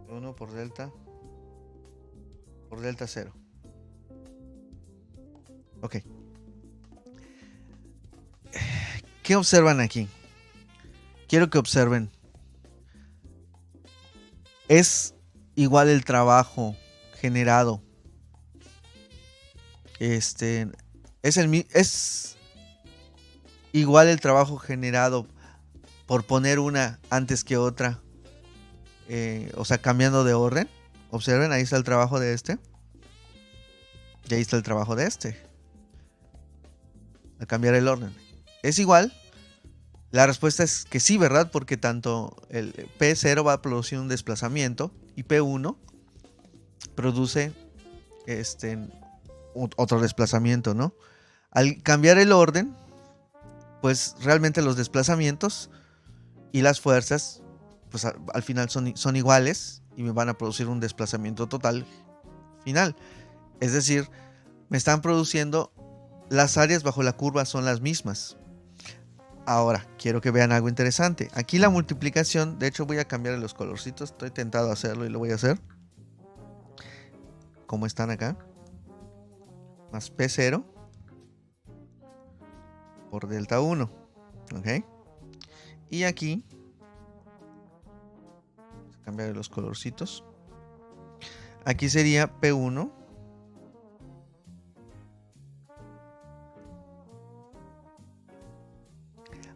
P1 por delta 0. Ok. ¿Qué observan aquí? Quiero que observen. Es igual el trabajo generado. Es igual el trabajo generado por poner una antes que otra. O sea, cambiando de orden. Observen, ahí está el trabajo de este. Y ahí está el trabajo de este. Al cambiar el orden. ¿Es igual? La respuesta es que sí, ¿verdad? Porque tanto el P0 va a producir un desplazamiento y P1 produce otro desplazamiento, ¿no? Al cambiar el orden, pues realmente los desplazamientos y las fuerzas, pues al final son iguales y me van a producir un desplazamiento total final. Es decir, me están produciendo, las áreas bajo la curva son las mismas. Ahora, quiero que vean algo interesante. Aquí la multiplicación, de hecho voy a cambiar los colorcitos, estoy tentado a hacerlo y lo voy a hacer. Como están acá. Más P0 por delta 1. ¿Ok? Y aquí, vamos a cambiar los colorcitos. Aquí sería P1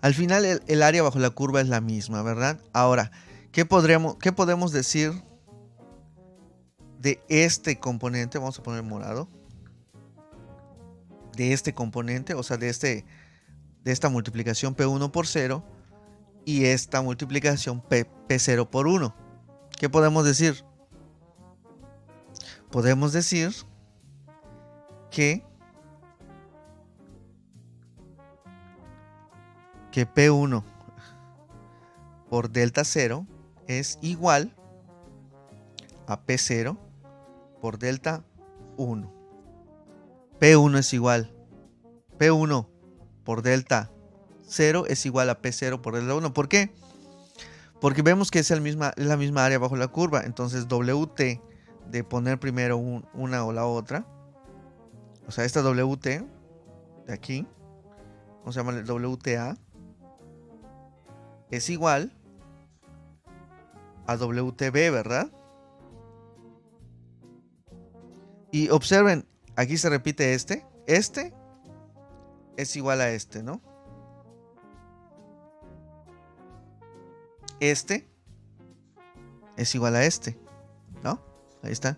al final el área bajo la curva es la misma, ¿verdad? Ahora, ¿qué podemos decir de este componente? Vamos a poner morado. De este componente, o sea, de esta multiplicación P1 por 0 y esta multiplicación P0 por 1. ¿Qué podemos decir? Podemos decir que P1 por delta 0 es igual a P0 por delta 1. P1 es igual. P1 por delta 0 es igual a P0 por delta 1. ¿Por qué? Porque vemos que es la misma área bajo la curva. Entonces WT de poner primero una o la otra. O sea, esta WT de aquí, vamos a llamarle WTA, es igual a WTB, ¿verdad? Y observen, aquí se repite este. Este es igual a este, ¿no? Este es igual a este, ¿no? Ahí está.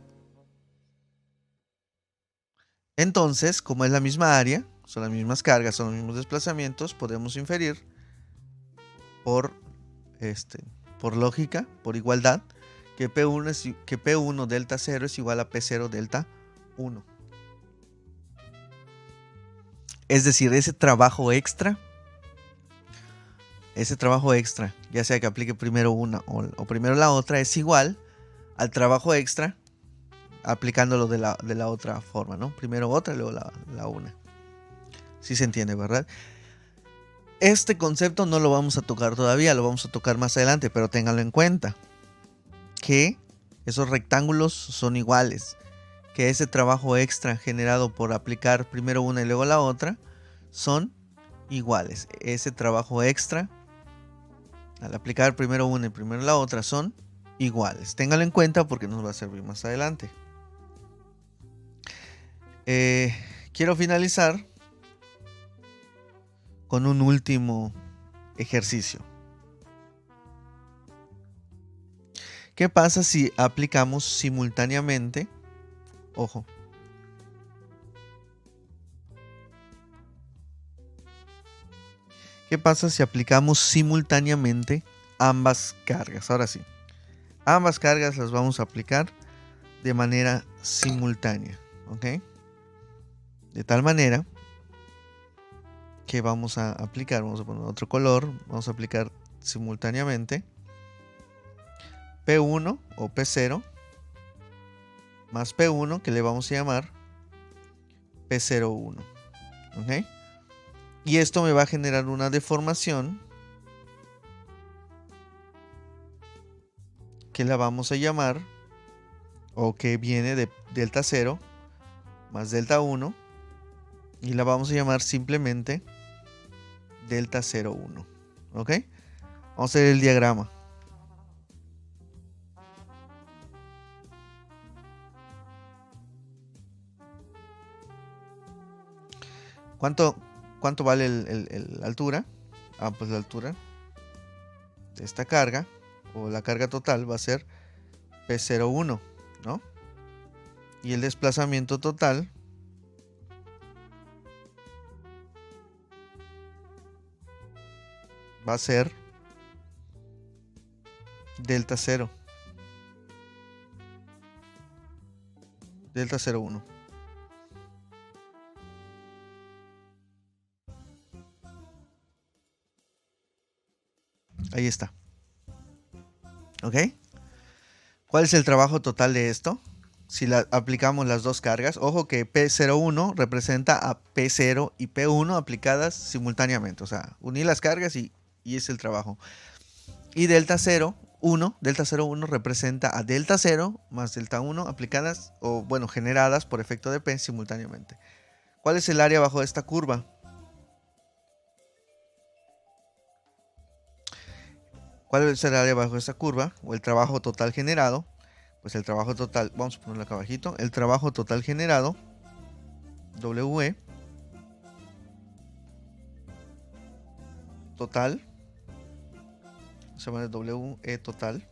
Entonces, como es la misma área, son las mismas cargas, son los mismos desplazamientos, podemos inferir por lógica, por igualdad, que P1 delta 0 es igual a P0 delta 1. Es decir, ese trabajo extra ese trabajo extra, ya sea que aplique primero una o primero la otra, es igual al trabajo extra aplicándolo de la otra forma, ¿no? Primero otra y luego la una. Sí se entiende, ¿verdad? Este concepto no lo vamos a tocar todavía, lo vamos a tocar más adelante, pero ténganlo en cuenta, que esos rectángulos son iguales, que ese trabajo extra generado por aplicar primero una y luego la otra son iguales. Ese trabajo extra al aplicar primero una y primero la otra son iguales. Ténganlo en cuenta porque nos va a servir más adelante. Quiero finalizar con un último ejercicio. ¿Qué pasa si aplicamos simultáneamente? Ojo. ¿Qué pasa si aplicamos simultáneamente ambas cargas? Ahora sí. Ambas cargas las vamos a aplicar de manera simultánea. ¿Ok? De tal manera que vamos a aplicar, vamos a poner otro color, vamos a aplicar simultáneamente P1 o P0 más P1 que le vamos a llamar P01. ¿Ok? Y esto me va a generar una deformación que la vamos a llamar, o que viene de delta 0 más delta 1, y la vamos a llamar simplemente delta 01. ¿Ok? Vamos a hacer el diagrama. ¿Cuánto vale la altura? Pues la altura de esta carga, o la carga total, va a ser P01, ¿no? Y el desplazamiento total va a ser delta 0. Delta 01. Ahí está. ¿Ok? ¿Cuál es el trabajo total de esto? Si aplicamos las dos cargas, ojo que P01 representa a P0 y P1 aplicadas simultáneamente. O sea, unir las cargas y es el trabajo. Y delta 01 representa a delta 0 más delta 1 aplicadas, o bueno, generadas por efecto de P simultáneamente. ¿Cuál es el área bajo esta curva? ¿Cuál es el área bajo esta curva? O el trabajo total generado. Pues el trabajo total, vamos a ponerlo acá abajito. El trabajo total generado, WE, total, se llama WE total,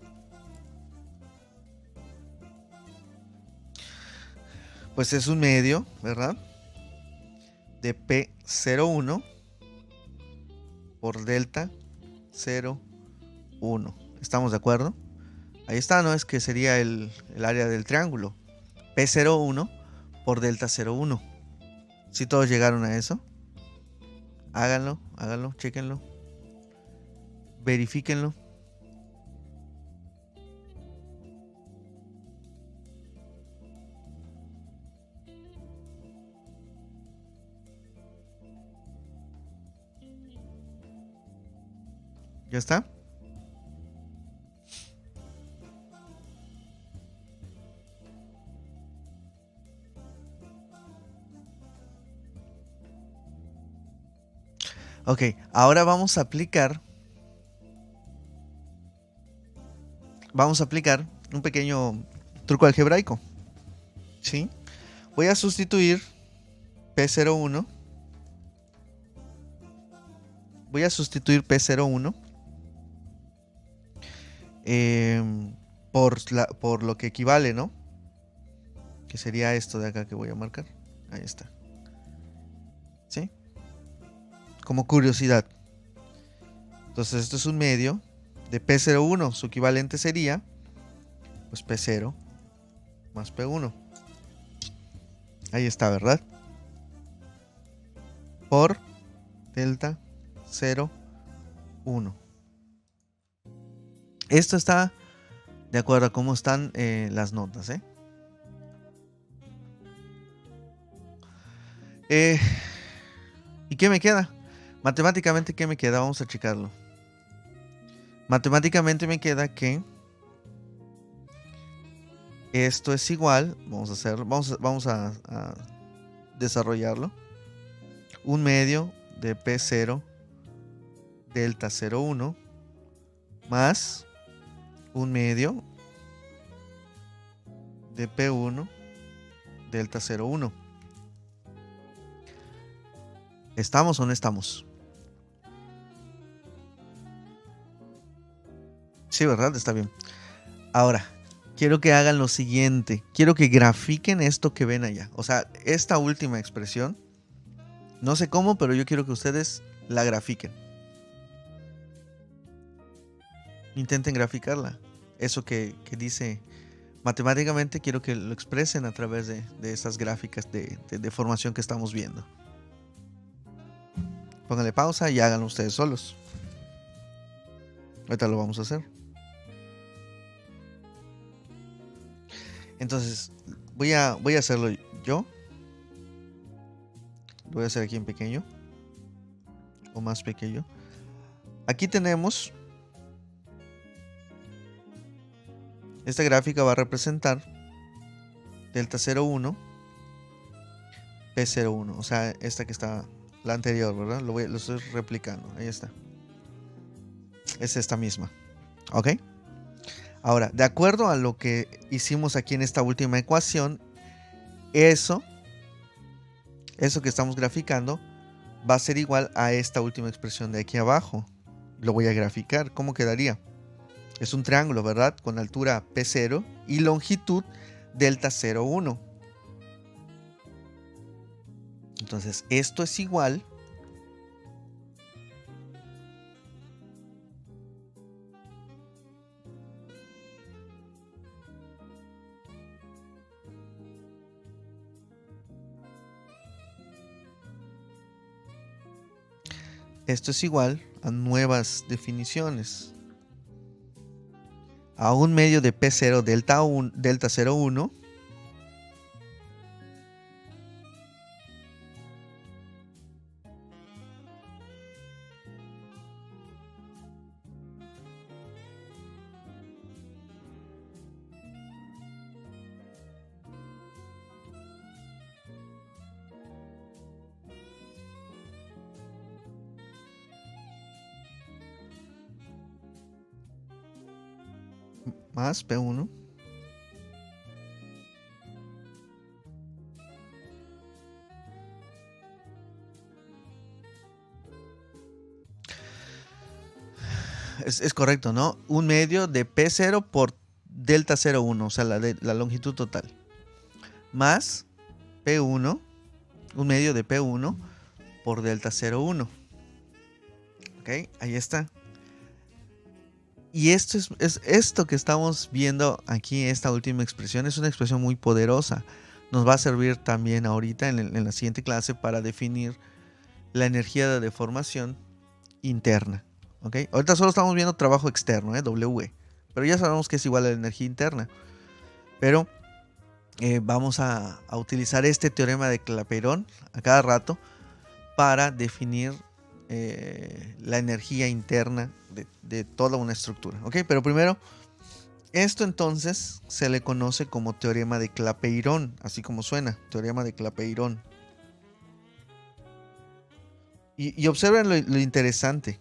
pues es un medio, ¿verdad? De P01 por delta 01. ¿Estamos de acuerdo? Ahí está, ¿no? Es que sería el área del triángulo. P01 por delta 01. Si todos llegaron a eso, háganlo, chéquenlo, verifíquenlo. ¿Ya está? Ok, ahora vamos a aplicar un pequeño truco algebraico. ¿Sí? Voy a sustituir P01. Voy a sustituir P01 por lo que equivale, ¿no? Que sería esto de acá que voy a marcar. Ahí está. ¿Sí? Como curiosidad. Entonces esto es un medio de P01. Su equivalente sería pues P0 más P1. Ahí está, ¿verdad? Por delta 0, 1. Esto está de acuerdo a cómo están las notas, ¿Y qué me queda? Matemáticamente, ¿qué me queda? Vamos a checarlo. Matemáticamente me queda que esto es igual. Vamos a hacerlo. Vamos a desarrollarlo. 1/2 de P0 delta 0,1 más 1/2 de P1 delta 0,1. ¿Estamos o no estamos? Sí, ¿verdad? Está bien. Ahora, quiero que hagan lo siguiente. Quiero que grafiquen esto que ven allá. O sea, esta última expresión. No sé cómo, pero yo quiero que ustedes la grafiquen. Intenten graficarla. Eso que dice matemáticamente, quiero que lo expresen a través de esas gráficas de formación que estamos viendo. Pónganle pausa y háganlo ustedes solos. Ahorita lo vamos a hacer. Entonces, voy a hacerlo yo. Lo voy a hacer aquí en pequeño. O más pequeño. Aquí tenemos. Esta gráfica va a representar delta 0,1, P0,1. O sea, esta que está, la anterior, ¿verdad? Lo estoy replicando. Ahí está. Es esta misma. ¿Ok? Ahora, de acuerdo a lo que hicimos aquí en esta última ecuación, eso que estamos graficando va a ser igual a esta última expresión de aquí abajo. Lo voy a graficar. ¿Cómo quedaría? Es un triángulo, ¿verdad? Con altura P0 y longitud delta 0,1. Entonces, esto es igual a nuevas definiciones. A 1/2 de P0 delta 0,1 más P1 es correcto, ¿no? 1/2 de P0 por delta 0,1, o sea, la longitud total. Más P1, 1/2 de P1 por delta 0,1. Ok, ahí está. Y esto que estamos viendo aquí, esta última expresión, es una expresión muy poderosa. Nos va a servir también ahorita en la siguiente clase para definir la energía de deformación interna. ¿Okay? Ahorita solo estamos viendo trabajo externo, W. Pero ya sabemos que es igual a la energía interna. Pero vamos a utilizar este teorema de Clapeyron a cada rato para definir la energía interna de toda una estructura. ¿Ok? Pero primero, esto entonces se le conoce como teorema de Clapeyron, así como suena, teorema de Clapeyron. Y observen lo interesante.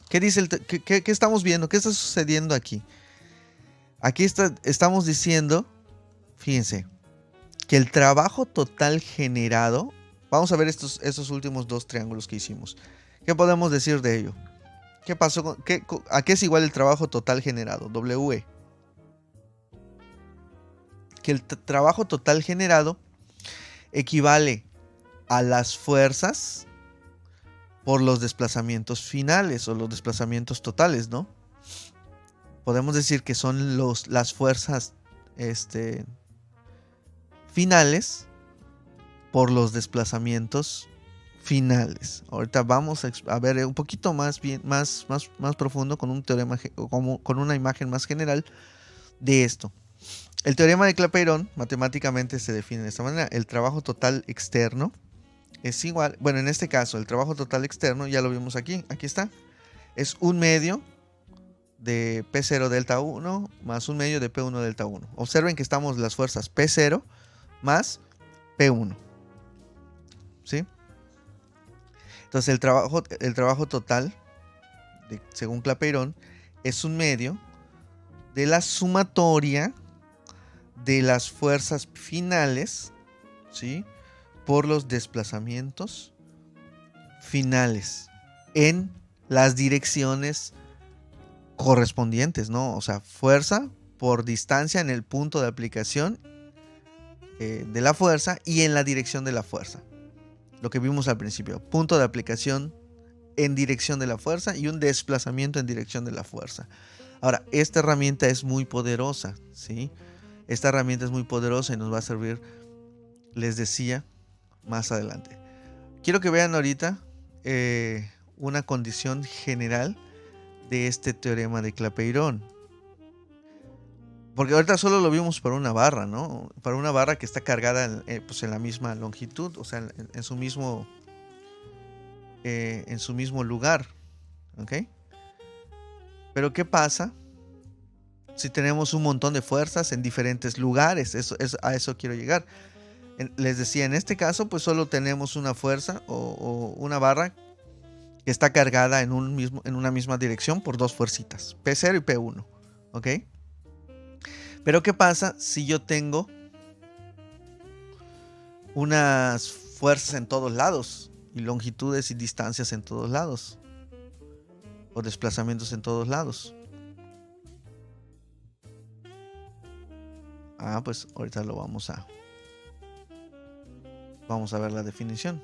¿Qué dice qué estamos viendo? ¿Qué está sucediendo aquí? Aquí estamos diciendo, fíjense, que el trabajo total generado, vamos a ver estos últimos dos triángulos que hicimos. ¿Qué podemos decir de ello? ¿Qué pasó? ¿A qué es igual el trabajo total generado? W. Que el trabajo total generado equivale a las fuerzas por los desplazamientos finales o los desplazamientos totales, ¿no? Podemos decir que son las fuerzas finales por los desplazamientos finales. Ahorita vamos a ver un poquito más profundo con un teorema, con una imagen más general de esto. El teorema de Clapeyron matemáticamente se define de esta manera. El trabajo total externo es igual, bueno, en este caso el trabajo total externo, ya lo vimos aquí está, es un medio de P0 delta 1 más un medio de P1 delta 1. Observen que estamos las fuerzas P0 más P1. ¿Sí? Entonces el trabajo total, según Clapeyron, es un medio de la sumatoria de las fuerzas finales, ¿sí?, por los desplazamientos finales en las direcciones correspondientes, ¿no? O sea, fuerza por distancia en el punto de aplicación de la fuerza y en la dirección de la fuerza. Lo que vimos al principio, punto de aplicación en dirección de la fuerza y un desplazamiento en dirección de la fuerza. Ahora, esta herramienta es muy poderosa, ¿sí? Esta herramienta es muy poderosa y nos va a servir, les decía, más adelante. Quiero que vean ahorita una condición general de este teorema de Clapeyron. Porque ahorita solo lo vimos para una barra, ¿no? Para una barra que está cargada pues en la misma longitud, o sea, en su mismo lugar, ¿ok? Pero ¿qué pasa si tenemos un montón de fuerzas en diferentes lugares? A eso quiero llegar. Les decía, en este caso, pues solo tenemos una fuerza o una barra que está cargada en una misma dirección por dos fuercitas, P0 y P1, ¿ok? Pero ¿qué pasa si yo tengo unas fuerzas en todos lados y longitudes y distancias en todos lados o desplazamientos en todos lados? Pues ahorita lo vamos a ver la definición.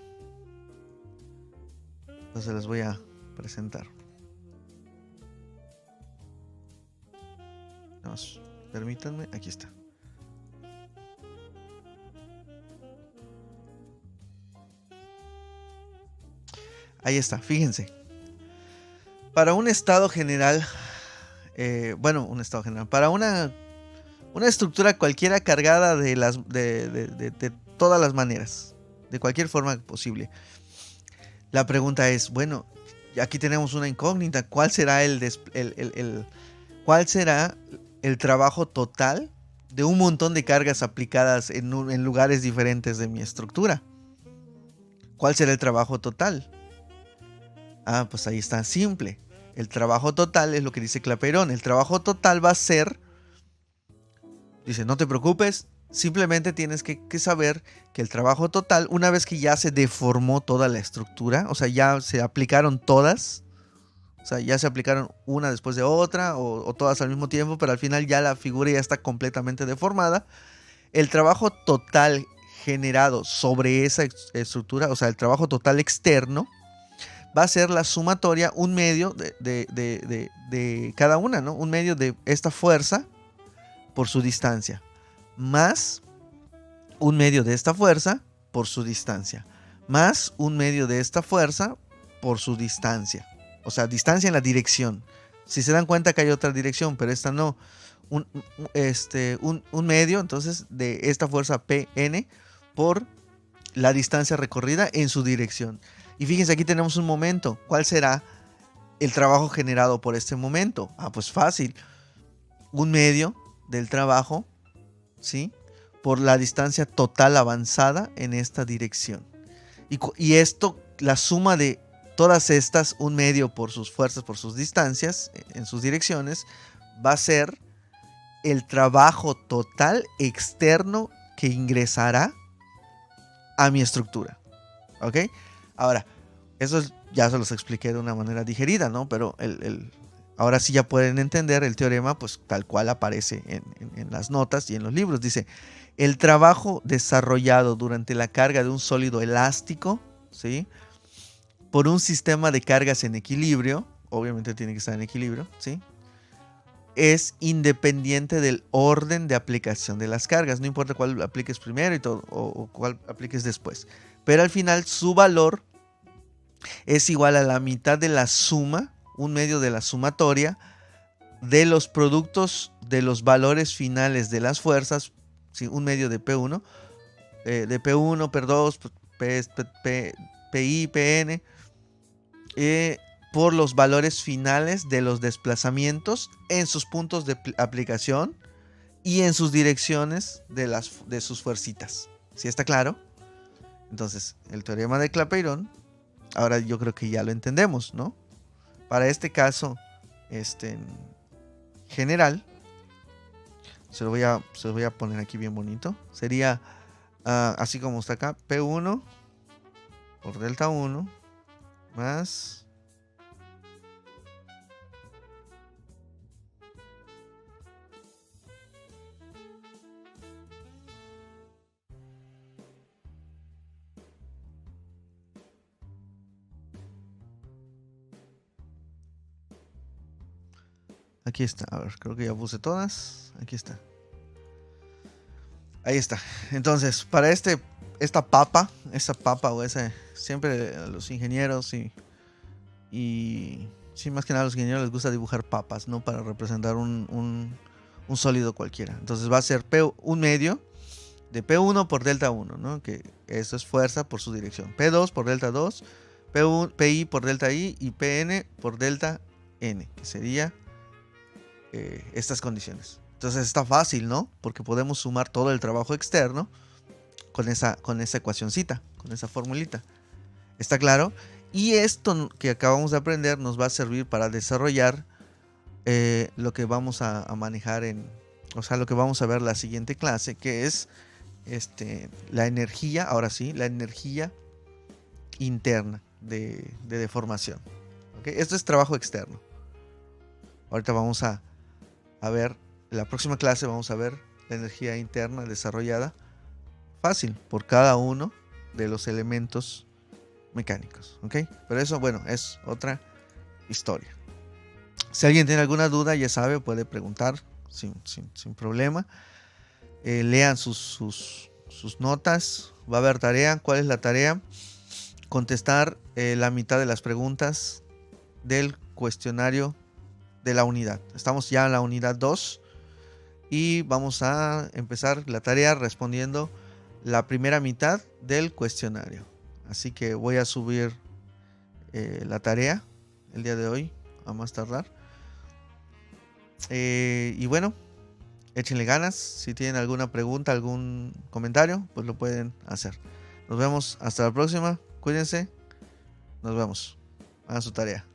Entonces les voy a presentar. Permítanme, aquí está. Ahí está, fíjense. Para un estado general, para una estructura cualquiera cargada de todas las maneras, de cualquier forma posible. La pregunta es, bueno, aquí tenemos una incógnita. ¿Cuál será el trabajo total de un montón de cargas aplicadas en lugares diferentes de mi estructura? ¿Cuál será el trabajo total? Pues ahí está, simple. El trabajo total es lo que dice Clapeyron. El trabajo total va a ser, dice, no te preocupes, simplemente tienes que saber que el trabajo total, una vez que ya se deformó toda la estructura, o sea, ya se aplicaron todas, o sea, ya se aplicaron una después de otra o todas al mismo tiempo, pero al final ya la figura ya está completamente deformada. El trabajo total generado sobre esa estructura, o sea, el trabajo total externo, va a ser la sumatoria, un medio de cada una, ¿no? Un medio de esta fuerza por su distancia, más un medio de esta fuerza por su distancia, más un medio de esta fuerza por su distancia. O sea, distancia en la dirección. Si se dan cuenta que hay otra dirección, pero esta no. Un medio, entonces, de esta fuerza Pn por la distancia recorrida en su dirección. Y fíjense, aquí tenemos un momento. ¿Cuál será el trabajo generado por este momento? Pues fácil. Un medio del trabajo, ¿sí?, por la distancia total avanzada en esta dirección. Y esto, la suma de todas estas, un medio por sus fuerzas, por sus distancias, en sus direcciones, va a ser el trabajo total externo que ingresará a mi estructura. ¿Ok? Ahora, eso ya se los expliqué de una manera digerida, ¿no? Pero ahora sí ya pueden entender el teorema, pues tal cual aparece en las notas y en los libros. Dice, el trabajo desarrollado durante la carga de un sólido elástico, ¿sí?, por un sistema de cargas en equilibrio, obviamente tiene que estar en equilibrio, ¿sí?, es independiente del orden de aplicación de las cargas. No importa cuál apliques primero y todo, o cuál apliques después. Pero al final su valor es igual a la mitad de la suma, un medio de la sumatoria de los productos de los valores finales de las fuerzas, ¿sí? Un medio de P1, de P1, P2, PI, PN, por los valores finales de los desplazamientos en sus puntos de aplicación y en sus direcciones de sus fuercitas. ¿Sí está claro? Entonces, el teorema de Clapeyron, ahora yo creo que ya lo entendemos, ¿no? Para este caso, general, se lo voy a poner aquí bien bonito. Sería así como está acá, P1 por delta 1 más aquí está, a ver, creo que ya puse todas. Aquí está. Ahí está. Entonces, para esta papa o ese, siempre a los ingenieros y sí, más que nada a los ingenieros les gusta dibujar papas, ¿no? Para representar un sólido cualquiera. Entonces va a ser un medio de P1 por delta 1, ¿no? Que eso es fuerza por su dirección. P2 por delta 2, PI por delta I y PN por delta N, que sería estas condiciones. Entonces está fácil, ¿no? Porque podemos sumar todo el trabajo externo con esa ecuacioncita, con esa formulita. ¿Está claro? Y esto que acabamos de aprender nos va a servir para desarrollar lo que vamos a manejar o sea, lo que vamos a ver la siguiente clase, que es la energía, ahora sí, la energía interna de deformación. ¿Okay? Esto es trabajo externo. Ahorita vamos a ver, en la próxima clase vamos a ver la energía interna desarrollada fácil por cada uno de los elementos mecánicos, ¿ok? Pero eso, bueno, es otra historia. Si alguien tiene alguna duda, ya sabe, puede preguntar sin problema. Lean sus notas, va a haber tarea. ¿Cuál es la tarea? Contestar la mitad de las preguntas del cuestionario de la unidad. Estamos ya en la unidad 2 y vamos a empezar la tarea respondiendo la primera mitad del cuestionario. Así que voy a subir la tarea el día de hoy, a más tardar. Y bueno, échenle ganas. Si tienen alguna pregunta, algún comentario, pues lo pueden hacer. Nos vemos hasta la próxima. Cuídense. Nos vemos. Hagan su tarea.